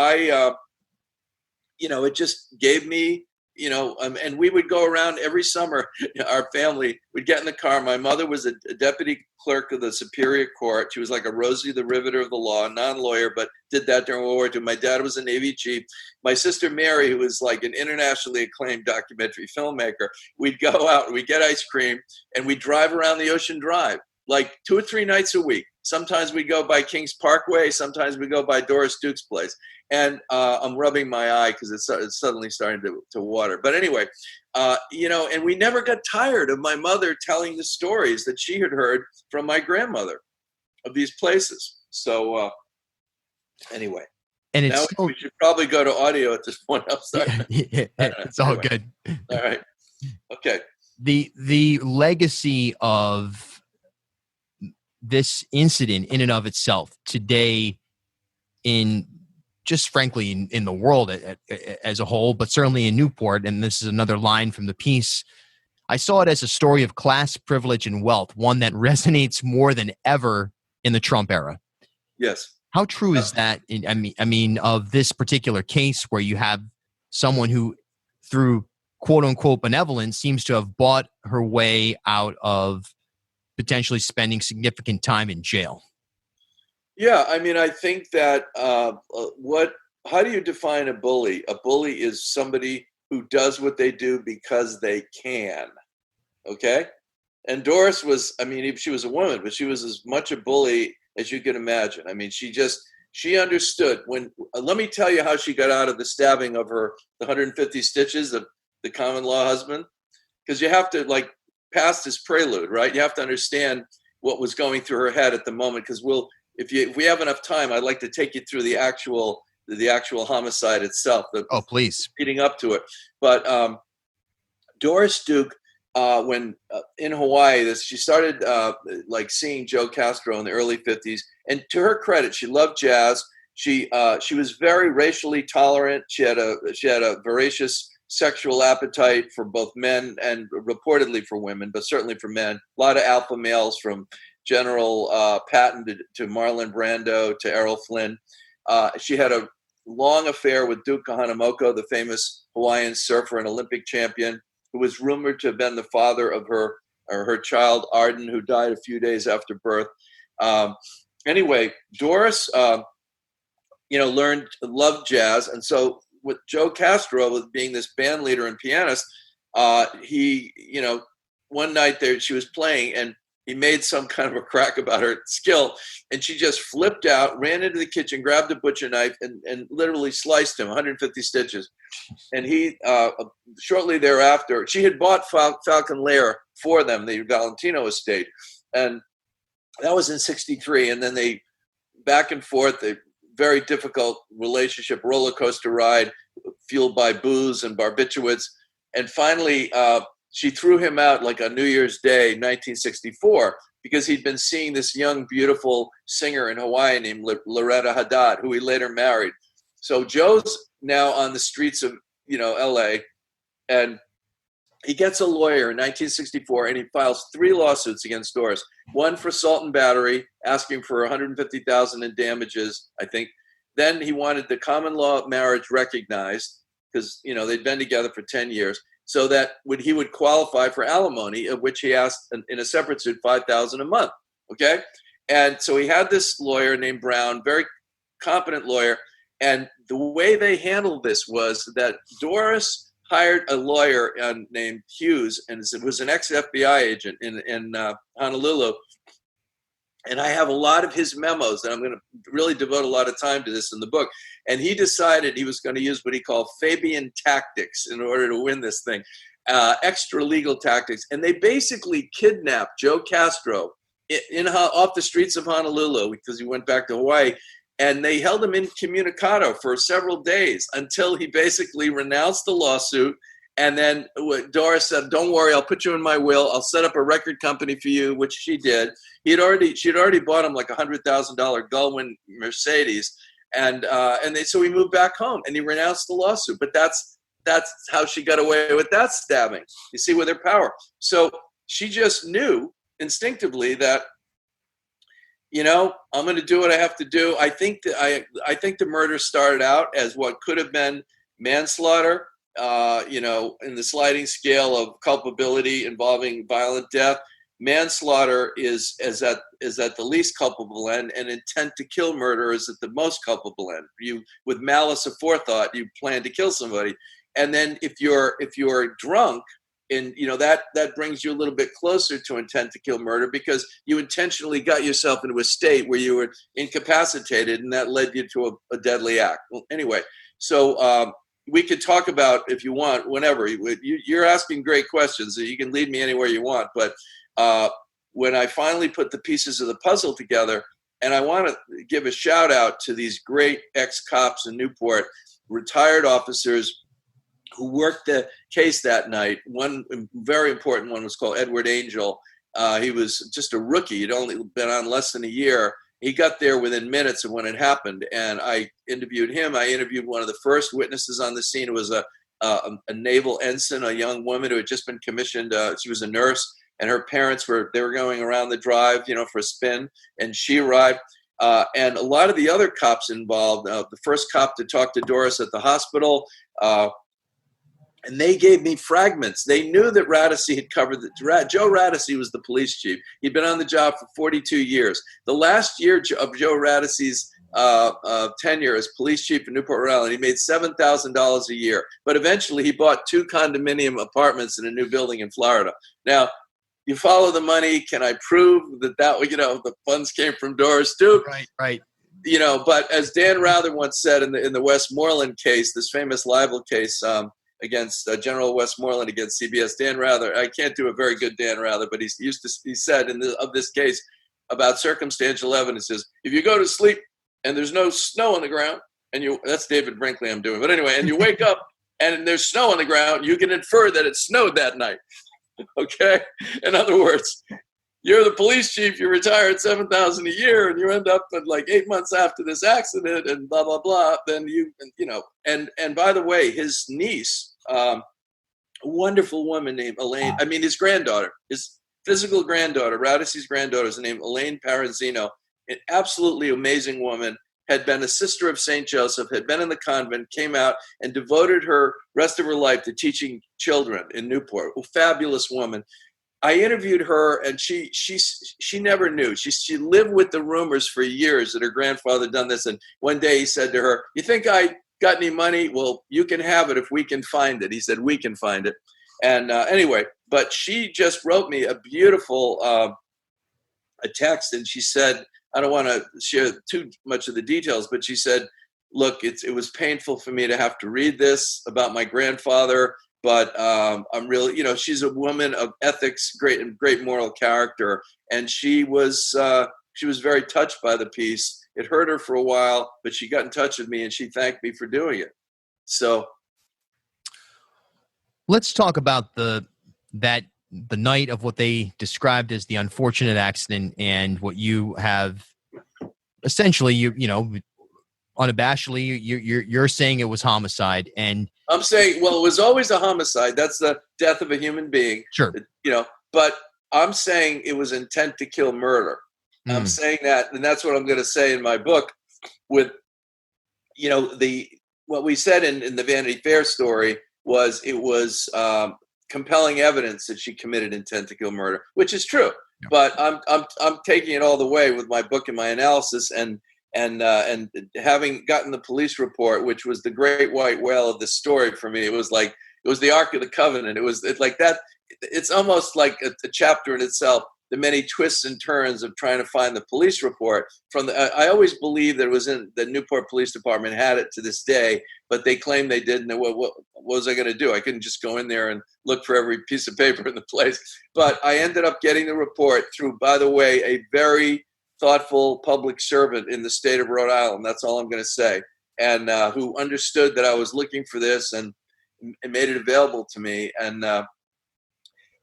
it just gave me, and we would go around every summer. Our family would get in the car. My mother was a deputy clerk of the Superior Court. She was like a Rosie the Riveter of the law, non-lawyer, but did that during World War II. My dad was a Navy chief. My sister Mary, who was like an internationally acclaimed documentary filmmaker, we'd go out and we'd get ice cream and we'd drive around the Ocean Drive like 2 or 3 nights a week. Sometimes we go by Kings Parkway. Sometimes we go by Doris Duke's place. And I'm rubbing my eye because it's suddenly starting to water. But anyway, and we never got tired of my mother telling the stories that she had heard from my grandmother of these places. So anyway. And now we should probably go to audio at this point. I'm sorry. It's all good. All right. Okay. The legacy of this incident in and of itself today, in just frankly in the world as a whole, but certainly in Newport, and this is another line from the piece, I saw it as a story of class, privilege, and wealth, one that resonates more than ever in the Trump era. Yes. How true is that? I mean, of this particular case where you have someone who, through quote unquote benevolence, seems to have bought her way out of potentially spending significant time in jail? Yeah, I mean, I think that how do you define a bully? A bully is somebody who does what they do because they can. Okay? And Doris was, she was a woman, but she was as much a bully as you can imagine. I mean, she understood when, let me tell you how she got out of the stabbing of the 150 stitches of the common law husband. Because you have to past this prelude, right? You have to understand what was going through her head at the moment. Because if we have enough time, I'd like to take you through the actual homicide itself. Please. Leading up to it. But Doris Duke, when in Hawaii, she started seeing Joe Castro in the early 50s. And to her credit, she loved jazz. She was very racially tolerant. She had a voracious sexual appetite for both men and reportedly for women, but certainly for men. A lot of alpha males, from General Patton to Marlon Brando to Errol Flynn. She had a long affair with Duke Kahanamoku, the famous Hawaiian surfer and Olympic champion, who was rumored to have been the father of her child, Arden, who died a few days after birth. Anyway, Doris loved jazz. And so with Joe Castro, with being this band leader and pianist, he, one night there she was playing and he made some kind of a crack about her skill, and she just flipped out, ran into the kitchen, grabbed a butcher knife, and literally sliced him 150 stitches. And he, shortly thereafter, she had bought Falcon Lair for them, the Valentino estate. And that was in 1963. And then they, back and forth, a very difficult relationship, roller coaster ride, fueled by booze and barbiturates. And finally, she threw him out like on New Year's Day, 1964, because he'd been seeing this young, beautiful singer in Hawaii named Loretta Haddad, who he later married. So Joe's now on the streets of, LA, and he gets a lawyer in 1964, and he files 3 lawsuits against Doris. One for assault and battery, asking for $150,000 in damages, I think. Then he wanted the common law marriage recognized because, they'd been together for 10 years. So that he would qualify for alimony, of which he asked in a separate suit $5,000 a month. Okay, and so he had this lawyer named Brown, very competent lawyer, and the way they handled this was that Doris hired a lawyer named Hughes, and it was an ex-FBI agent in Honolulu. And I have a lot of his memos, and I'm going to really devote a lot of time to this in the book. And he decided he was going to use what he called Fabian tactics in order to win this thing, extra legal tactics. And they basically kidnapped Joe Castro off the streets of Honolulu because he went back to Hawaii. And they held him incommunicado for several days until he basically renounced the lawsuit. And then Doris said, "Don't worry, I'll put you in my will. I'll set up a record company for you," which she did. She had already bought him like $100,000 Gullwing Mercedes, so he moved back home and he renounced the lawsuit. But that's how she got away with that stabbing. You see, with her power. So she just knew instinctively that, I'm going to do what I have to do. I think the murder started out as what could have been manslaughter. In the sliding scale of culpability involving violent death, manslaughter is at the least culpable end, and intent to kill murder is at the most culpable end. You, with malice aforethought, you plan to kill somebody, and then if you're drunk, and that brings you a little bit closer to intent to kill murder because you intentionally got yourself into a state where you were incapacitated, and that led you to a deadly act. Well, anyway, so. We could talk about, if you want, whenever. You're asking great questions. So you can lead me anywhere you want. But when I finally put the pieces of the puzzle together, and I want to give a shout out to these great ex-cops in Newport, retired officers who worked the case that night. One very important one was called Edward Angel. He was just a rookie. He'd only been on less than a year. He got there within minutes of when it happened, and I interviewed him. I interviewed one of the first witnesses on the scene. It was a naval ensign, a young woman who had just been commissioned. She was a nurse, and her parents were going around the drive, for a spin, and she arrived. And a lot of the other cops involved, the first cop to talk to Doris at the hospital, and they gave me fragments. They knew that Radice had covered Joe Radice was the police chief. He'd been on the job for 42 years. The last year of Joe Radice's tenure as police chief in Newport, Rhode Island, he made $7,000 a year. But eventually he bought 2 condominium apartments in a new building in Florida. Now, you follow the money. Can I prove that the funds came from Doris too? Right. But as Dan Rather once said in the Westmoreland case, this famous libel case, against General Westmoreland against CBS. Dan Rather, I can't do a very good Dan Rather, but he said of this case about circumstantial evidence is, if you go to sleep and there's no snow on the ground, and that's David Brinkley I'm doing, but anyway, and you wake up and there's snow on the ground, you can infer that it snowed that night. Okay? In other words, you're the police chief, you retire at $7,000 a year, and you end up at like 8 months after this accident and blah, blah, blah. Then and by the way, his niece, a wonderful woman named Elaine, his granddaughter, his physical granddaughter, Radice's granddaughter is named Elaine Paranzino, an absolutely amazing woman, had been a sister of St. Joseph, had been in the convent, came out and devoted her rest of her life to teaching children in Newport. A fabulous woman. I interviewed her, and she never knew. She lived with the rumors for years that her grandfather done this. And one day he said to her, "You think I got any money? Well, you can have it if we can find it." He said, "We can find it." And anyway, but she just wrote me a beautiful a text, and she said, I don't want to share too much of the details, but she said, "Look, it was painful for me to have to read this about my grandfather, but I'm really, she's a woman of ethics, great moral character, and she was very touched by the piece. It hurt her for a while, but she got in touch with me and she thanked me for doing it." So let's talk about the night of what they described as the unfortunate accident, and what you have essentially, unabashedly, you're saying it was homicide. And I'm saying, well, it was always a homicide. That's the death of a human being. Sure. But I'm saying it was intent to kill murder. I'm saying that, and that's what I'm going to say in my book with, what we said in the Vanity Fair story was it was compelling evidence that she committed intent to kill murder, which is true. Yeah. But I'm taking it all the way with my book and my analysis, and having gotten the police report, which was the great white whale of this story for me. It was the Ark of the Covenant. It's like that. It's almost like a chapter in itself. The many twists and turns of trying to find the police report. I always believed that it was in the Newport Police Department had it to this day, but they claimed they didn't. What was I going to do? I couldn't just go in there and look for every piece of paper in the place. But I ended up getting the report through, by the way, a very thoughtful public servant in the state of Rhode Island. That's all I'm going to say. And who understood that I was looking for this and made it available to me. And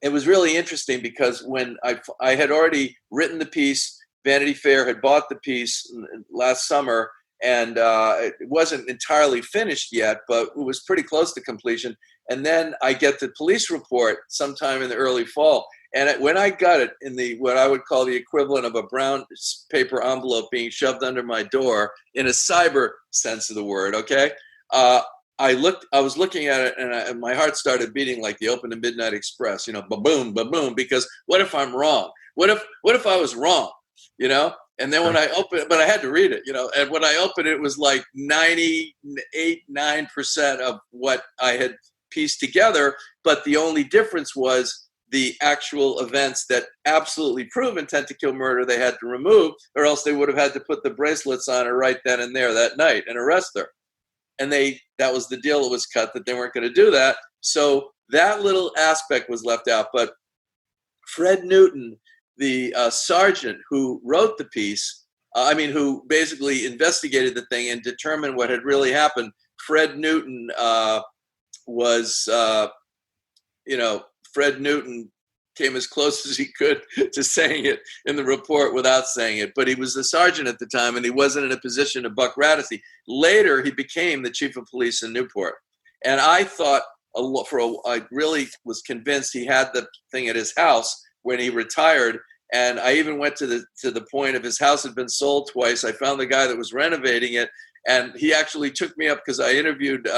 it was really interesting because when I had already written the piece, Vanity Fair had bought the piece last summer, and it wasn't entirely finished yet, but it was pretty close to completion. And then I get the police report sometime in the early fall. And when I got it in what I would call the equivalent of a brown paper envelope being shoved under my door in a cyber sense of the word, okay? I was looking at it, and my heart started beating like the Open to Midnight Express, ba-boom, ba-boom, because what if I'm wrong? What if I was wrong, And then when I opened it, but I had to read it, and when I opened it, it was like 9% of what I had pieced together. But the only difference was the actual events that absolutely prove intent to kill murder they had to remove, or else they would have had to put the bracelets on her right then and there that night and arrest her. And that was the deal that was cut, that they weren't going to do that. So that little aspect was left out. But Fred Newton, the sergeant who wrote the piece, who basically investigated the thing and determined what had really happened, Fred Newton Fred Newton came as close as he could to saying it in the report without saying it. But he was the sergeant at the time, and he wasn't in a position to buck Rattlesnake. Later, he became the chief of police in Newport. And I thought, I really was convinced he had the thing at his house when he retired. And I even went to the point of his house had been sold twice. I found the guy that was renovating it, and he actually took me up because I interviewed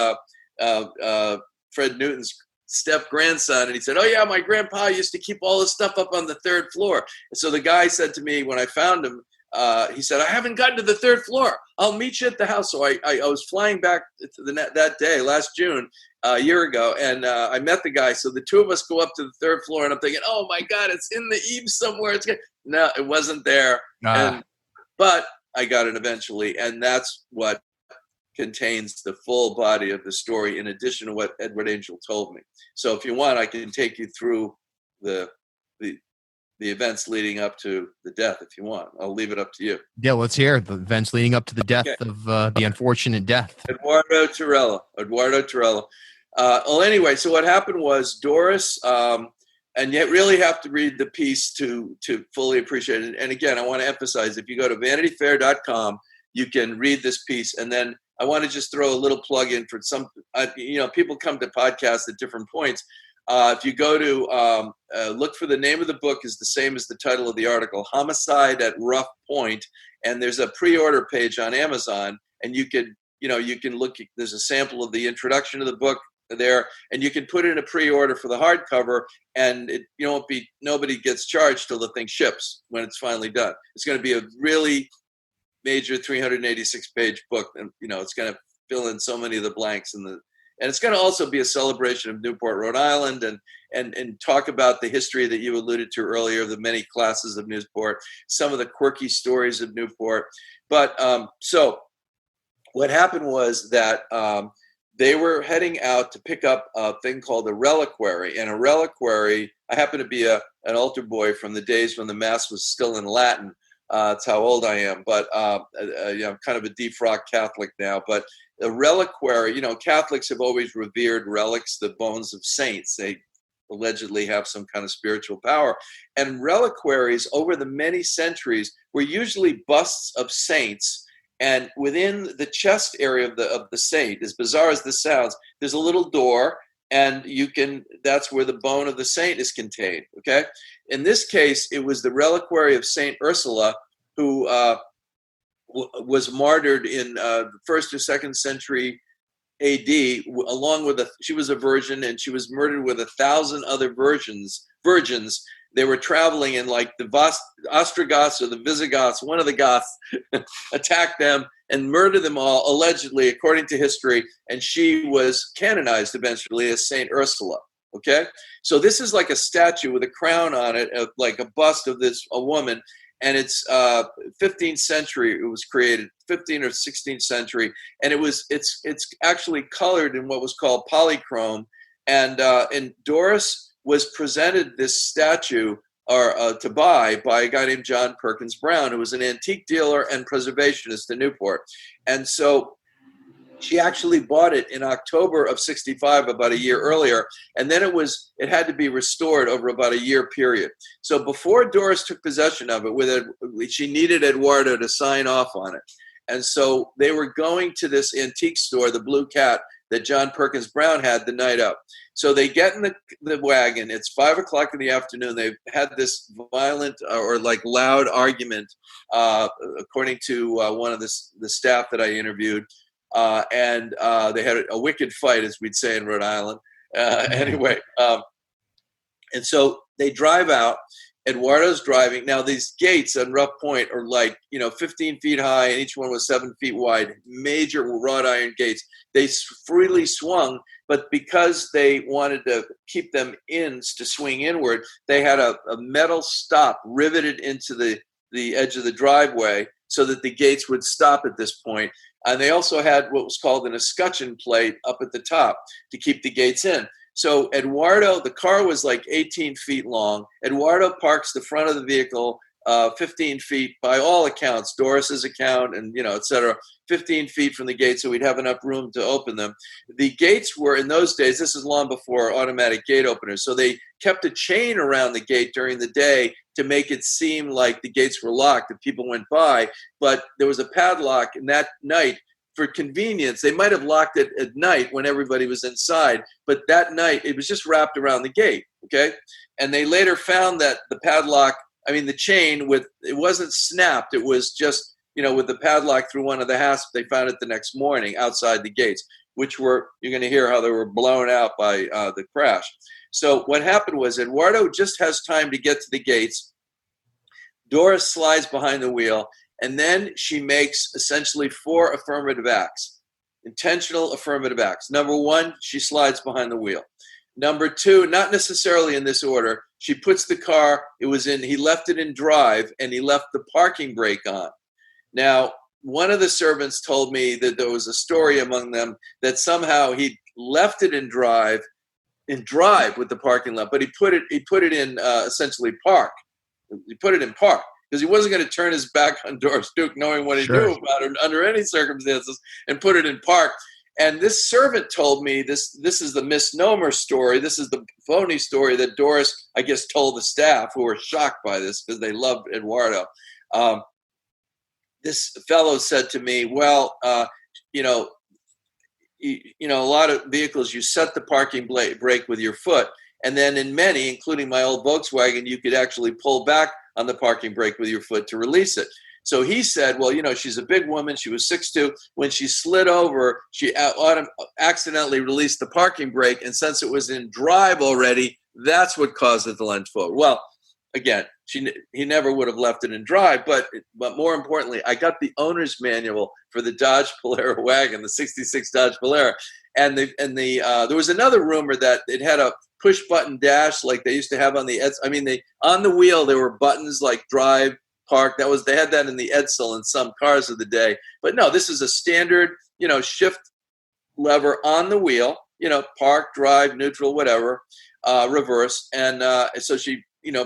Fred Newton's step-grandson, and he said, "Oh yeah, my grandpa used to keep all his stuff up on the third floor." And so the guy said to me when I found him, he said, "I haven't gotten to the third floor. I'll meet you at the house." So I was flying back to that day, last June, a year ago, and I met the guy. So the two of us go up to the third floor, and I'm thinking, "Oh my God, it's in the eaves somewhere." No, it wasn't there. But I got it eventually, and that's what contains the full body of the story, in addition to what Edward Angel told me. So if you want, I can take you through the events leading up to the death if you want. I'll leave it up to you. Yeah, let's hear the events leading up to the death of the unfortunate death. Eduardo Torello. Well, anyway, so what happened was Doris, and you really have to read the piece to fully appreciate it. And again, I want to emphasize, if you go to vanityfair.com, you can read this piece. And then I want to just throw a little plug in for some, people come to podcasts at different points. If you go to look for the name of the book is the same as the title of the article, Homicide at Rough Point. And there's a pre-order page on Amazon, and you can look, there's a sample of the introduction to the book, there, and you can put in a pre-order for the hardcover, and nobody gets charged till the thing ships when it's finally done. It's going to be a really major 386-page book, and it's going to fill in so many of the blanks, and it's going to also be a celebration of Newport, Rhode Island, and talk about the history that you alluded to earlier, the many classes of Newport, some of the quirky stories of Newport. But so what happened was that they were heading out to pick up a thing called a reliquary. And a reliquary, I happen to be an altar boy from the days when the Mass was still in Latin. That's how old I am. But I'm kind of a defrocked Catholic now. But a reliquary, Catholics have always revered relics, the bones of saints. They allegedly have some kind of spiritual power. And reliquaries over the many centuries were usually busts of saints. And within the chest area of the saint, as bizarre as this sounds, there's a little door, and that's where the bone of the saint is contained. Okay. In this case, it was the reliquary of Saint Ursula, who was martyred in the 1st or 2nd century AD, along with she was a virgin, and she was murdered with 1,000 other virgins. They were traveling, and like the Ostrogoths or the Visigoths, one of the Goths attacked them and murdered them all, allegedly, according to history. And she was canonized eventually as Saint Ursula. Okay, so this is like a statue with a crown on it, like a bust of a woman, and it's 15th century. It was created 15th or 16th century, and it's actually colored in what was called polychrome, and Doris was presented this statue to buy by a guy named John Perkins Brown, who was an antique dealer and preservationist in Newport. And so she actually bought it in October of 65, about a year earlier. And then it had to be restored over about a year period. So before Doris took possession of it, she needed Eduardo to sign off on it. And so they were going to this antique store, the Blue Cat, that John Perkins Brown had the night up. So they get in the wagon. It's 5 o'clock in the afternoon. They've had this violent or like loud argument, according to one of the staff that I interviewed. And they had a wicked fight, as we'd say in Rhode Island. Anyway, and so they drive out. Eduardo's driving. Now, these gates on Rough Point are 15 feet high, and each one was 7 feet wide, major wrought iron gates. They freely swung, but because they wanted to keep them to swing inward, they had a metal stop riveted into the edge of the driveway so that the gates would stop at this point. And they also had what was called an escutcheon plate up at the top to keep the gates in. So Eduardo, the car was like 18 feet long. Eduardo parks the front of the vehicle 15 feet, by all accounts, Doris's account and, et cetera, 15 feet from the gate, so we'd have enough room to open them. The gates were, in those days, this is long before automatic gate openers, so they kept a chain around the gate during the day to make it seem like the gates were locked if people went by, but there was a padlock, and that night, for convenience, they might have locked it at night when everybody was inside, but that night it was just wrapped around the gate, okay? And they later found that the padlock, the chain it wasn't snapped, it was just, with the padlock through one of the hasps, they found it the next morning outside the gates, which you're going to hear how they were blown out by the crash. So what happened was Eduardo just has time to get to the gates. Doris slides behind the wheel, and then she makes essentially 4 affirmative acts, intentional affirmative acts. Number 1, she slides behind the wheel. Number 2, not necessarily in this order, she puts the car, he left it in drive, and he left the parking brake on. Now, one of the servants told me that there was a story among them that somehow he left it in drive with the parking lot, but he put it in essentially park. He put it in park, because he wasn't going to turn his back on Doris Duke, knowing what he knew about her under any circumstances, and put it in park. And this servant told me this is the misnomer story. This is the phony story that Doris, I guess, told the staff, who were shocked by this because they loved Eduardo. This fellow said to me, well, a lot of vehicles, you set the parking brake with your foot. And then in many, including my old Volkswagen, you could actually pull back on the parking brake with your foot to release it. So he said, well, she's a big woman. She was 6'2". When she slid over, she accidentally released the parking brake. And since it was in drive already, that's what caused it to lunge forward. Well, again, he never would have left it in drive. But more importantly, I got the owner's manual for the Dodge Polara wagon, the 66 Dodge Polara. And there was another rumor that it had a push button dash like they used to have on the on the wheel there were buttons like drive, park. They had that in the Edsel in some cars of the day. But no, this is a standard, shift lever on the wheel, park, drive, neutral, whatever, reverse. And so she,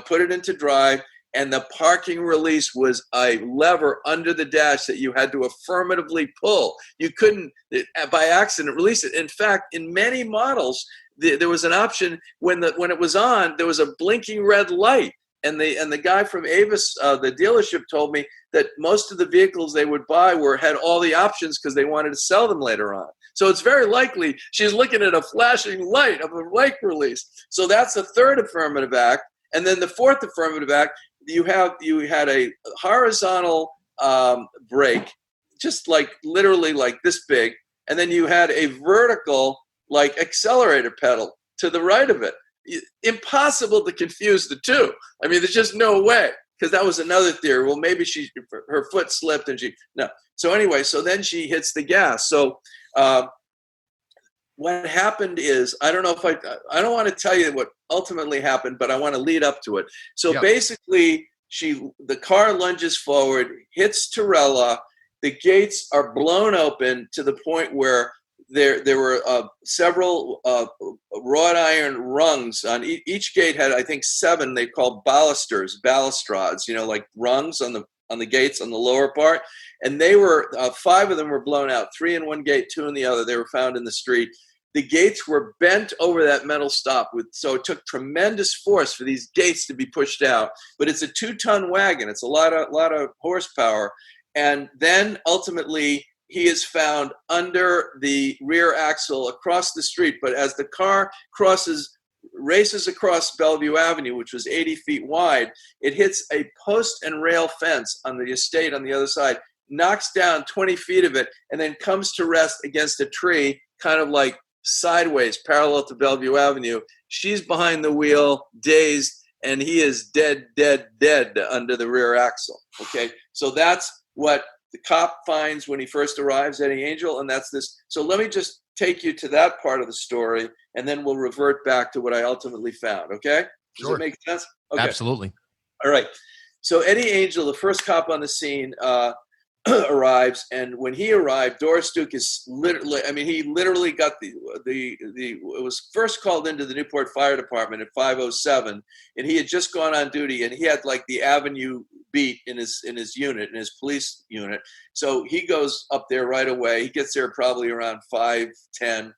put it into drive, and the parking release was a lever under the dash that you had to affirmatively pull. You couldn't, by accident, release it. In fact, in many models, there was an option when it was on, there was a blinking red light. And the guy from Avis, the dealership, told me that most of the vehicles they would buy had all the options because they wanted to sell them later on. So it's very likely she's looking at a flashing light of a brake release. So that's the third affirmative act. And then the fourth affirmative act, you had a horizontal brake, just like literally like this big, and then you had a vertical like accelerator pedal to the right of it. Impossible to confuse the two. I mean, there's just no way, because that was another theory. Well, maybe her foot slipped and no. So anyway, so then she hits the gas. So what happened is, I don't want to tell you what ultimately happened, but I want to lead up to it. So basically, the car lunges forward, hits Torella. The gates are blown open to the point where there were several wrought iron rungs on each gate. Had, I think, 7 they called balustrades, like rungs on the gates on the lower part. And they were 5 of them were blown out, 3 in one gate, 2 in the other. They were found in the street. The gates were bent over that metal stop, so it took tremendous force for these gates to be pushed out. But it's a 2-ton wagon; it's a lot of horsepower. And then ultimately, he is found under the rear axle across the street. But as the car races across Bellevue Avenue, which was 80 feet wide, it hits a post and rail fence on the estate on the other side, knocks down 20 feet of it, and then comes to rest against a tree, kind of like sideways, parallel to Bellevue Avenue. She's behind the wheel, dazed, and he is dead under the rear axle. Okay, so that's what the cop finds when he first arrives, Eddie Angel, and that's this. So let me just take you to that part of the story, and then we'll revert back to what I ultimately found, okay? Does it make sense? Okay. Absolutely. All right. So Eddie Angel, the first cop on the scene, arrives, and when he arrived, Doris Duke is he literally got it was first called into the Newport Fire Department at 5:07, and he had just gone on duty, and he had like the Avenue beat in his unit, in his police unit. So he goes up there right away. He gets there probably around 5:10,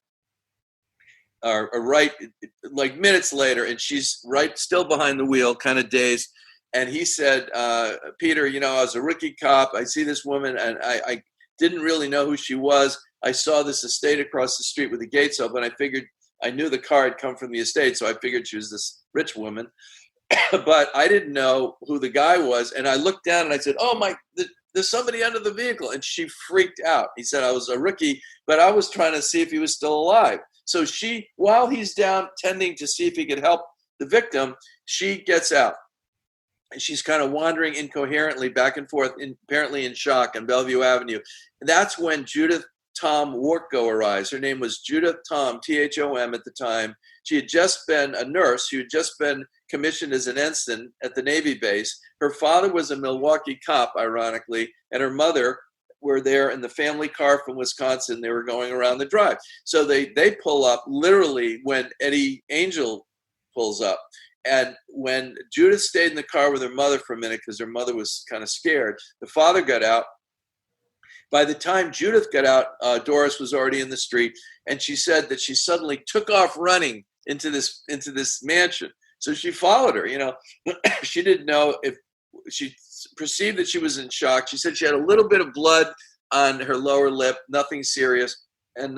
or right like minutes later, and she's still behind the wheel, kind of dazed. And he said, Peter, I was a rookie cop. I see this woman, and I didn't really know who she was. I saw this estate across the street with the gates open. I figured, I knew the car had come from the estate, so I figured she was this rich woman. But I didn't know who the guy was. And I looked down, and I said, oh, there's somebody under the vehicle. And she freaked out. He said, I was a rookie, but I was trying to see if he was still alive. So while he's down tending to see if he could help the victim, she gets out. And she's kind of wandering incoherently back and forth, apparently in shock, on Bellevue Avenue. And that's when Judith Tom Wortko arrives. Her name was Judith Tom, Thom at the time. She had just been a nurse. She had just been commissioned as an ensign at the Navy base. Her father was a Milwaukee cop, ironically, and her mother were there in the family car from Wisconsin. They were going around the drive. So they pull up literally when Eddie Angel pulls up. And when Judith stayed in the car with her mother for a minute, because her mother was kind of scared, the father got out. By the time Judith got out, Doris was already in the street, and she said that she suddenly took off running into this mansion. So she followed her. She didn't know if she perceived that she was in shock. She said she had a little bit of blood on her lower lip, nothing serious, and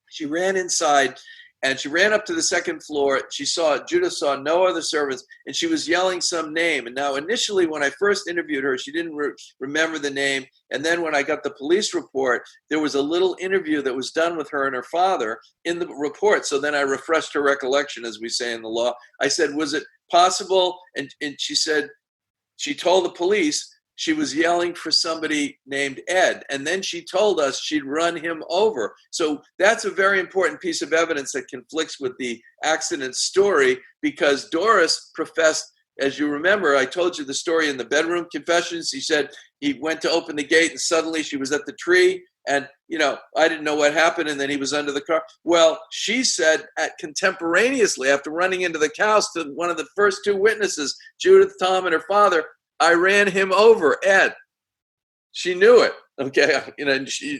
she ran inside. And she ran up to the second floor. Judith saw no other servants, and she was yelling some name. And now initially when I first interviewed her, she didn't remember the name. And then when I got the police report, there was a little interview that was done with her and her father in the report. So then I refreshed her recollection, as we say in the law. I said, was it possible? And she said, she told the police she was yelling for somebody named Ed. And then she told us she'd run him over. So that's a very important piece of evidence that conflicts with the accident story, because Doris professed, as you remember, I told you the story in the bedroom confessions. He said he went to open the gate and suddenly she was at the tree. And, I didn't know what happened. And then he was under the car. Well, she said contemporaneously, after running into the house, to one of the first two witnesses, Judith, Tom, and her father, I ran him over, Ed. She knew it. Okay.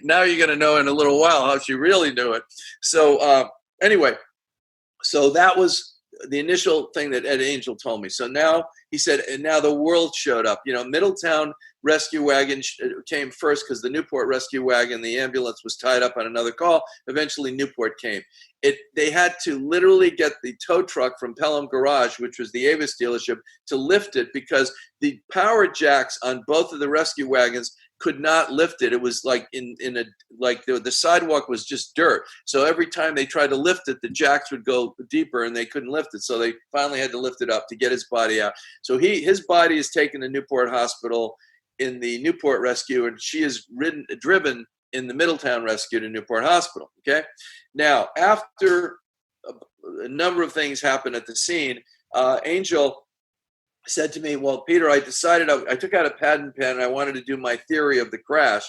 Now you're going to know in a little while how she really knew it. So anyway, so that was the initial thing that Ed Angel told me. So now he said, and now the world showed up. Middletown rescue wagon came first because the Newport rescue wagon, the ambulance, was tied up on another call. Eventually Newport came. They had to literally get the tow truck from Pelham Garage, which was the Avis dealership, to lift it because the power jacks on both of the rescue wagons could not lift it. It was like the sidewalk was just dirt. So every time they tried to lift it, the jacks would go deeper and they couldn't lift it. So they finally had to lift it up to get his body out. So his body is taken to Newport Hospital in the Newport rescue, and she is driven in the Middletown rescue to Newport Hospital. Okay. Now, after a number of things happened at the scene, Angel said to me, well, Peter, I decided I took out a pad and pen and I wanted to do my theory of the crash.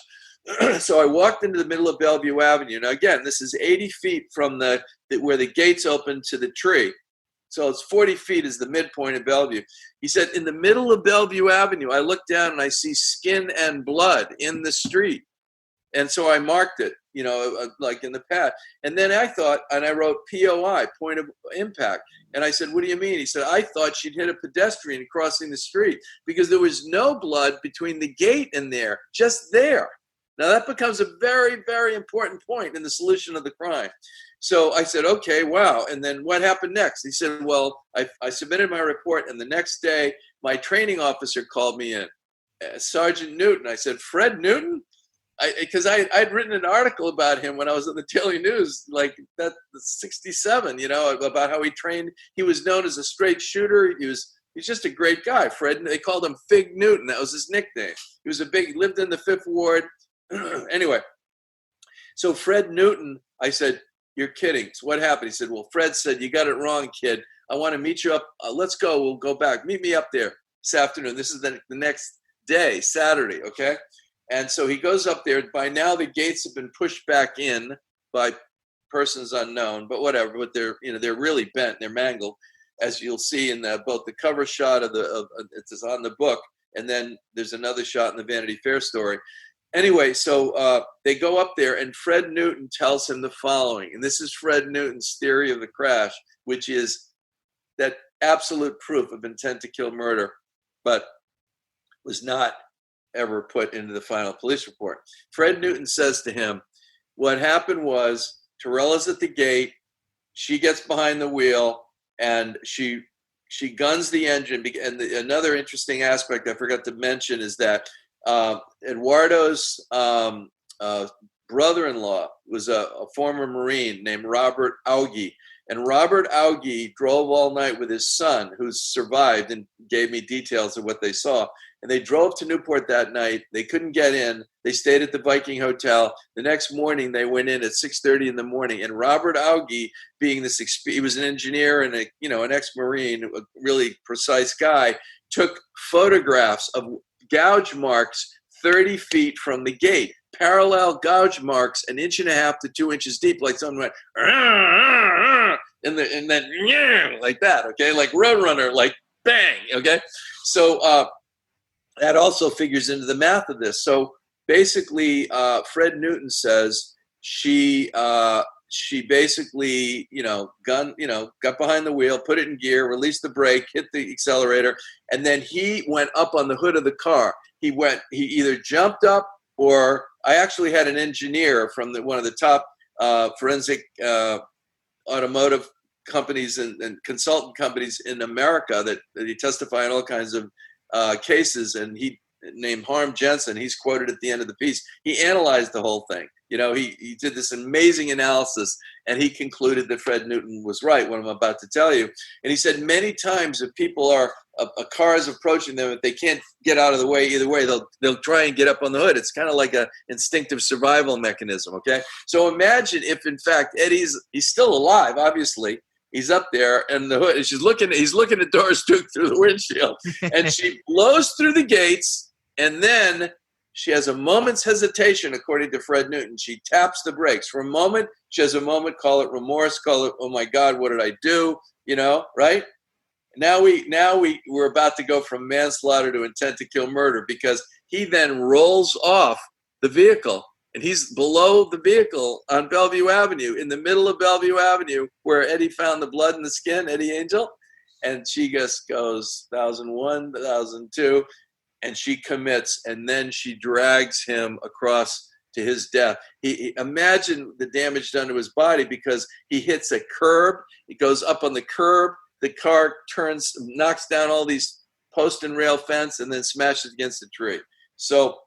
So I walked into the middle of Bellevue Avenue. Now, again, this is 80 feet from where the gates open to the tree. So it's 40 feet is the midpoint of Bellevue. He said, in the middle of Bellevue Avenue, I look down and I see skin and blood in the street. And so I marked it, like in the pad. And then I thought, and I wrote POI, point of impact. And I said, what do you mean? He said, I thought she'd hit a pedestrian crossing the street because there was no blood between the gate and there, just there. Now that becomes a very, very important point in the solution of the crime. So I said, okay, wow. And then what happened next? He said, well, I submitted my report, and the next day my training officer called me in, Sergeant Newton. I said, Fred Newton? Because I'd written an article about him when I was at the Daily News, like that 67, about how he trained. He was known as a straight shooter. He's just a great guy, Fred. They called him Fig Newton. That was his nickname. He lived in the Fifth Ward. Anyway, so Fred Newton, I said, you're kidding. So what happened? He said, well, Fred said, you got it wrong, kid. I want to meet you up. Let's go. We'll go back. Meet me up there this afternoon. This is the next day, Saturday, okay? And so he goes up there. By now, the gates have been pushed back in by persons unknown, but whatever. But they're really bent. They're mangled, as you'll see in both the cover shot it's on the book, and then there's another shot in the Vanity Fair story. Anyway, so they go up there, and Fred Newton tells him the following, and this is Fred Newton's theory of the crash, which is that absolute proof of intent to kill murder, but was not ever put into the final police report. Fred Newton says to him, what happened was Torella's at the gate, she gets behind the wheel, and she guns the engine. And another interesting aspect I forgot to mention is that Eduardo's brother-in-law was a former Marine named Robert Augie. And Robert Augie drove all night with his son, who survived, and gave me details of what they saw. And they drove to Newport that night. They couldn't get in. They stayed at the Viking Hotel. The next morning, they went in at 6:30 in the morning. And Robert Augie, being he was an engineer and an ex-Marine, a really precise guy, took photographs of gouge marks 30 feet from the gate. Parallel gouge marks, 1.5 to 2 inches deep, like someone went, and then like that, okay? Like Roadrunner, like bang, okay? So that also figures into the math of this. So basically, Fred Newton says she basically, got behind the wheel, put it in gear, released the brake, hit the accelerator, and then he went up on the hood of the car. He either jumped up, or I actually had an engineer from one of the top forensic automotive companies and consultant companies in America that he testified in all kinds of cases, and he named Harm Jensen. He's quoted at the end of the piece. He analyzed the whole thing. He did this amazing analysis, and he concluded that Fred Newton was right, what I'm about to tell you. And he said many times if people are, a car is approaching them, if they can't get out of the way either way, they'll try and get up on the hood. It's kind of like a instinctive survival mechanism, okay? So imagine if, in fact, he's still alive, obviously. He's up there, and the hood. He's looking at Doris Duke through the windshield, and she blows through the gates, and then she has a moment's hesitation, according to Fred Newton. She taps the brakes for a moment. She has a moment. Call it remorse. Call it, oh my God, what did I do? Right? Now we're about to go from manslaughter to intent to kill murder, because he then rolls off the vehicle. And he's below the vehicle on Bellevue Avenue, in the middle of Bellevue Avenue, where Eddie found the blood in the skin, Eddie Angel. And she just goes 1,001, 1,002, and she commits, and then she drags him across to his death. Imagine the damage done to his body, because he hits a curb. He goes up on the curb. The car turns, knocks down all these post and rail fence, and then smashes against a tree. So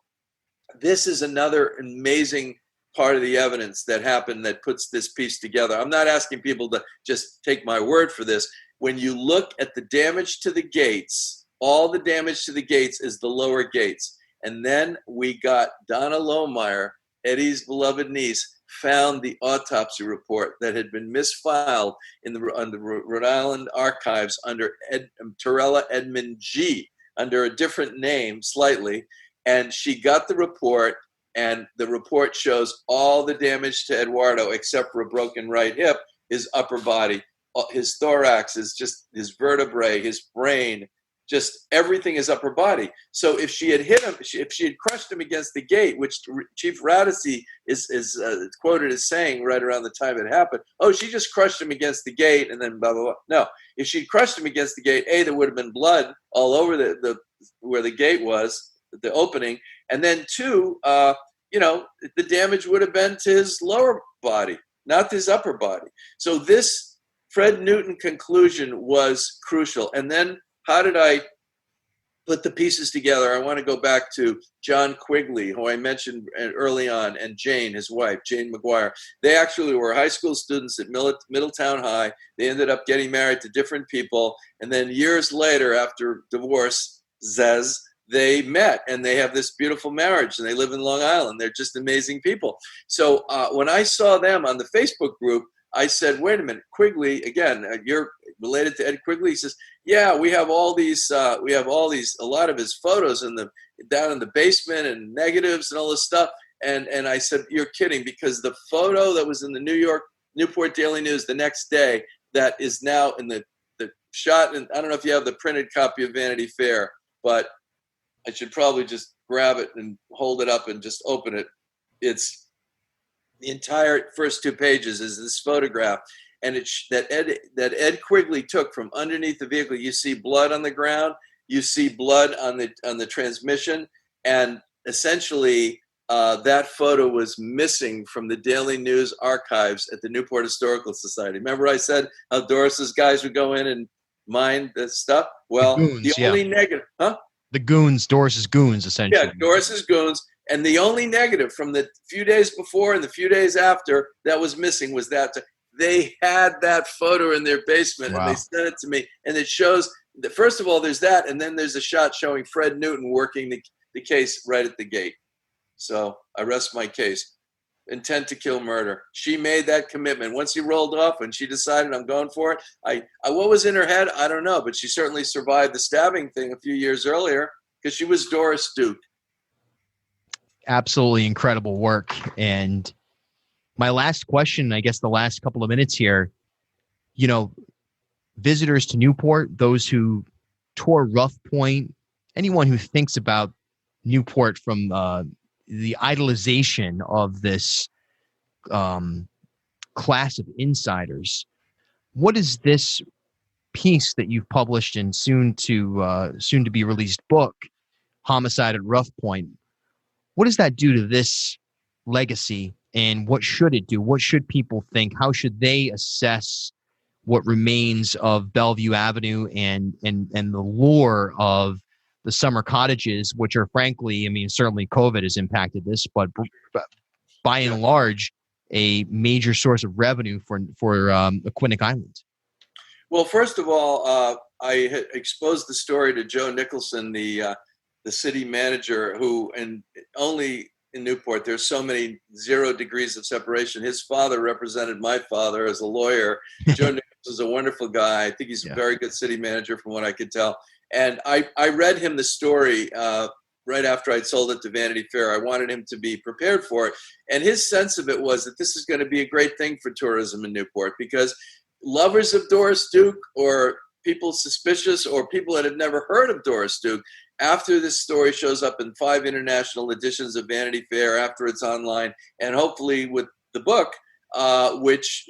this is another amazing part of the evidence that happened that puts this piece together. I'm not asking people to just take my word for this. When you look at the damage to the gates, all the damage to the gates is the lower gates. And then we got Donna Lohmeyer, Eddie's beloved niece, found the autopsy report that had been misfiled on the Rhode Island archives under Torella Edmund G., under a different name slightly. And she got the report, and the report shows all the damage to Eduardo except for a broken right hip, his upper body, his thorax, is just his vertebrae, his brain, just everything is upper body. So if she had hit him, if she had crushed him against the gate, which Chief Radice is quoted as saying right around the time it happened, she just crushed him against the gate and then blah, blah, blah. No, if she'd crushed him against the gate, there would have been blood all over the where the gate was, the opening, and then two, the damage would have been to his lower body, not his upper body. So this Fred Newton conclusion was crucial. And then how did I put the pieces together? I want to go back to John Quigley, who I mentioned early on, and Jane, his wife, Jane McGuire. They actually were high school students at Middletown High. They ended up getting married to different people. And then years later, after divorce, they met, and they have this beautiful marriage, and they live in Long Island. They're just amazing people. So when I saw them on the Facebook group, I said, wait a minute, Quigley, again, you're related to Ed Quigley? He says, yeah, we have a lot of his photos down in the basement and negatives and all this stuff. And I said, you're kidding, because the photo that was in the Newport Daily News the next day, that is now in the shot, and I don't know if you have the printed copy of Vanity Fair, but I should probably just grab it and hold it up and just open it. It's the entire first two pages is this photograph, and that Ed Quigley took from underneath the vehicle. You see blood on the ground, you see blood on the transmission, and essentially that photo was missing from the Daily News archives at the Newport Historical Society. Remember I said how Doris's guys would go in and mine the stuff? Well, the only negative, The goons, Doris's goons, essentially. Yeah, Doris's goons. And the only negative from the few days before and the few days after that was missing was that they had that photo in their basement. Wow. And they sent it to me. And it shows that, first of all, there's that. And then there's a shot showing Fred Newton working the case right at the gate. So I rest my case. Intent to kill murder. She made that commitment. Once he rolled off and she decided, I'm going for it. What was in her head? I don't know, but she certainly survived the stabbing thing a few years earlier because she was Doris Duke. Absolutely incredible work. And my last question, I guess the last couple of minutes here, visitors to Newport, those who tour Rough Point, anyone who thinks about Newport from the idolization of this class of insiders, what is this piece that you've published and soon to be released book, Homicide at Rough Point, what does that do to this legacy and what should it do? What should people think? How should they assess what remains of Bellevue Avenue and the lure of the summer cottages, which are frankly, I mean, certainly COVID has impacted this, but by and large, a major source of revenue for Aquinic Island. Well, first of all, I had exposed the story to Joe Nicholson, the city manager, who, and only in Newport, there's so many 0 degrees of separation. His father represented my father as a lawyer. Joe Nicholson is a wonderful guy. I think he's a very good city manager from what I could tell. And I read him the story right after I'd sold it to Vanity Fair. I wanted him to be prepared for it. And his sense of it was that this is going to be a great thing for tourism in Newport, because lovers of Doris Duke, or people suspicious, or people that have never heard of Doris Duke, after this story shows up in 5 international editions of Vanity Fair, after it's online, and hopefully with the book, which,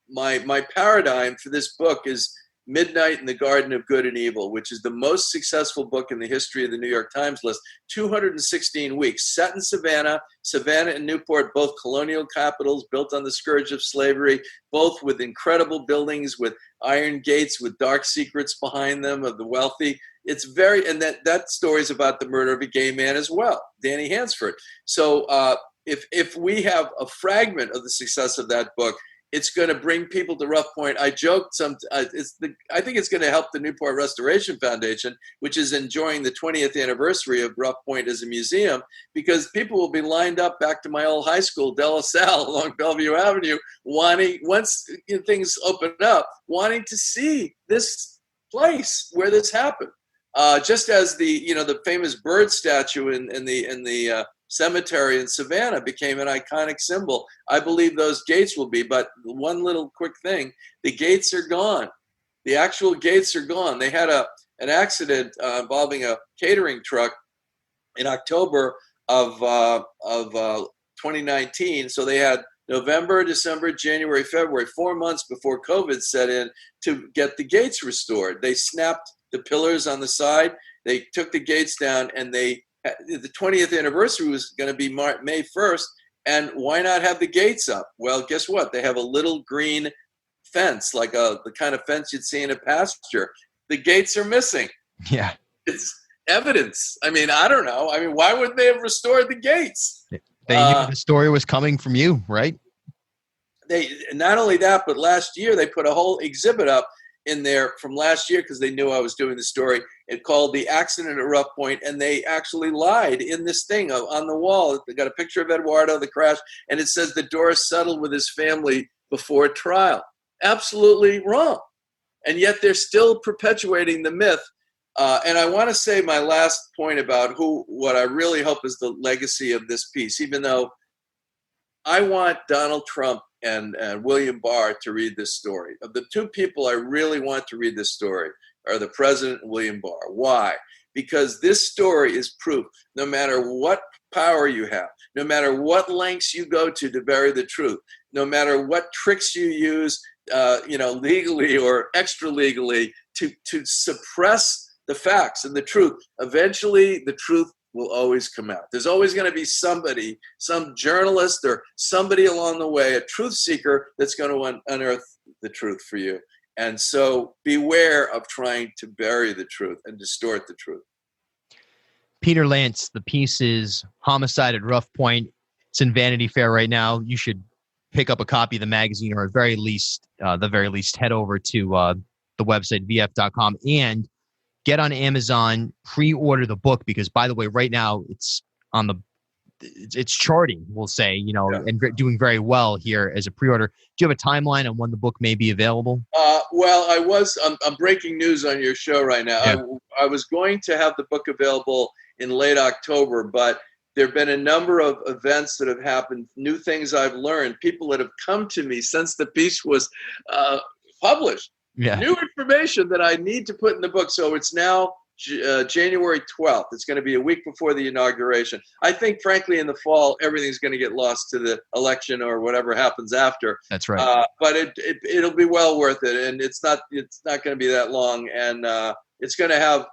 my paradigm for this book is Midnight in the Garden of Good and Evil, which is the most successful book in the history of the New York Times list. 216 weeks, set in Savannah and Newport, both colonial capitals built on the scourge of slavery, both with incredible buildings, with iron gates, with dark secrets behind them of the wealthy. It's very, and that story is about the murder of a gay man as well, Danny Hansford. So if we have a fragment of the success of that book, it's going to bring people to Rough Point. I joked I think it's going to help the Newport Restoration Foundation, which is enjoying the 20th anniversary of Rough Point as a museum, because people will be lined up back to my old high school, De La Salle, along Bellevue Avenue, once things open up, wanting to see this place where this happened. Just as the famous bird statue in the cemetery in Savannah became an iconic symbol, I believe those gates will be. But one little quick thing, the gates are gone. The actual gates are gone. They had an accident involving a catering truck in October of 2019. So they had November, December, January, February, 4 months before COVID set in to get the gates restored. They snapped the pillars on the side. They took the gates down, and the 20th anniversary was going to be May 1st, and why not have the gates up? Well, guess what? They have a little green fence, like the kind of fence you'd see in a pasture. The gates are missing. Yeah. It's evidence. I mean, I don't know. I mean, why would they have restored the gates? They knew the story was coming from you, right? They not only that, but last year they put a whole exhibit up in there from last year, because they knew I was doing the story. It called The Accident at Rough Point, and they actually lied in this thing on the wall. They got a picture of Eduardo, the crash, and it says that Doris settled with his family before trial. Absolutely wrong. And yet they're still perpetuating the myth. And I want to say my last point about what I really hope is the legacy of this piece, even though I want Donald Trump and William Barr to read this story. Of the two people I really want to read this story are the president and William Barr. Why? Because this story is proof, no matter what power you have, no matter what lengths you go to bury the truth, no matter what tricks you use, legally or extra legally to suppress the facts and the truth, eventually the truth will always come out. There's always going to be somebody, some journalist or somebody along the way, a truth seeker that's going to unearth the truth for you. And so beware of trying to bury the truth and distort the truth. Peter Lance, the piece is Homicide at Rough Point. It's in Vanity Fair right now. You should pick up a copy of the magazine, or at the very least, head over to the website, vf.com, and get on Amazon, pre-order the book, because, by the way, right now it's charting, we'll say, and doing very well here as a pre-order. Do you have a timeline on when the book may be available? Well, I'm breaking news on your show right now. Yeah. I was going to have the book available in late October, but there have been a number of events that have happened, new things I've learned, people that have come to me since the piece was published. Yeah. New information that I need to put in the book. So it's now January 12th. It's going to be a week before the inauguration. I think, frankly, in the fall, everything's going to get lost to the election or whatever happens after. That's right. But it'll be well worth it, and it's not going to be that long, and it's going to have,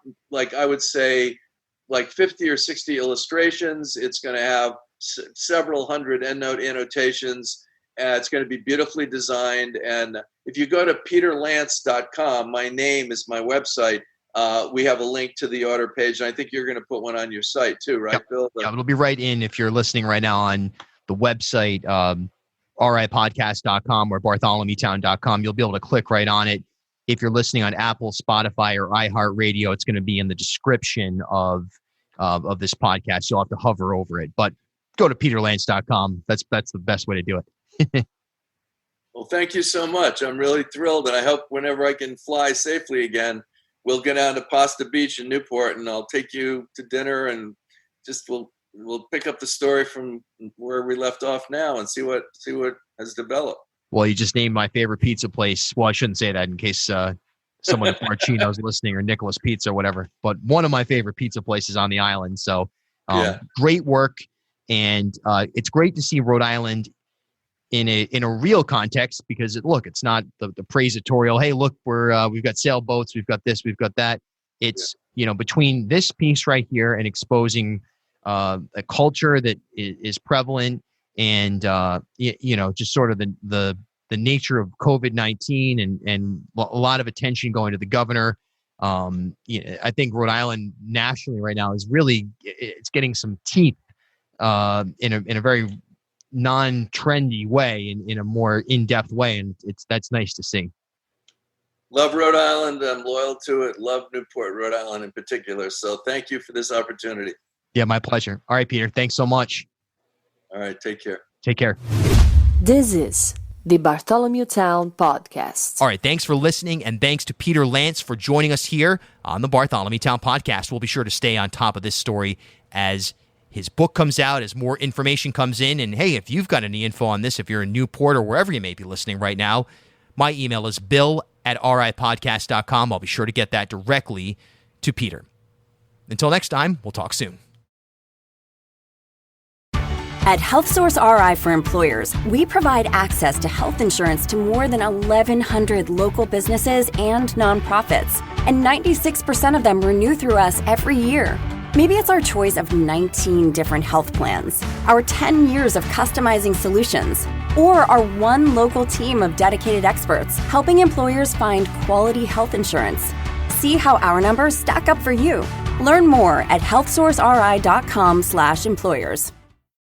I would say, 50 or 60 illustrations. It's going to have several hundred EndNote annotations. It's going to be beautifully designed. And if you go to peterlance.com, my name is my website. We have a link to the order page. And I think you're going to put one on your site too, right, yep. Bill? Yeah, it'll be right in if you're listening right now on the website, ripodcast.com or bartholomewtown.com. You'll be able to click right on it. If you're listening on Apple, Spotify, or iHeartRadio, it's going to be in the description of this podcast. You'll have to hover over it. But go to peterlance.com. That's the best way to do it. Well, thank you so much. I'm really thrilled, and I hope whenever I can fly safely again, we'll get down to Pasta Beach in Newport, and I'll take you to dinner, and just we'll pick up the story from where we left off now and see what has developed. Well, you just named my favorite pizza place. Well, I shouldn't say that in case someone at Marcino's listening, or Nicholas Pizza or whatever. But one of my favorite pizza places on the island. So great work, and it's great to see Rhode Island in a real context, because it's not the praisatorial. Hey, look, we've got sailboats, we've got this, we've got that. It's between this piece right here and exposing a culture that is prevalent, and just sort of the nature of COVID-19 and a lot of attention going to the governor. I think Rhode Island nationally right now is really, it's getting some teeth in a very non-trendy way, in a more in-depth way, and that's nice to see. Love Rhode Island. I'm loyal to it. Love Newport, Rhode Island in particular. So thank you for this opportunity. Yeah, my pleasure. All right, Peter. Thanks so much. All right. Take care. Take care. This is the Bartholomew Town Podcast. All right. Thanks for listening, and thanks to Peter Lance for joining us here on the Bartholomew Town Podcast. We'll be sure to stay on top of this story as his book comes out, as more information comes in. And hey, if you've got any info on this, if you're in Newport or wherever you may be listening right now, my email is bill@ripodcast.com. I'll be sure to get that directly to Peter. Until next time, we'll talk soon. At HealthSource RI for Employers, we provide access to health insurance to more than 1,100 local businesses and nonprofits, and 96% of them renew through us every year. Maybe it's our choice of 19 different health plans, our 10 years of customizing solutions, or our one local team of dedicated experts helping employers find quality health insurance. See how our numbers stack up for you. Learn more at healthsourceri.com/employers.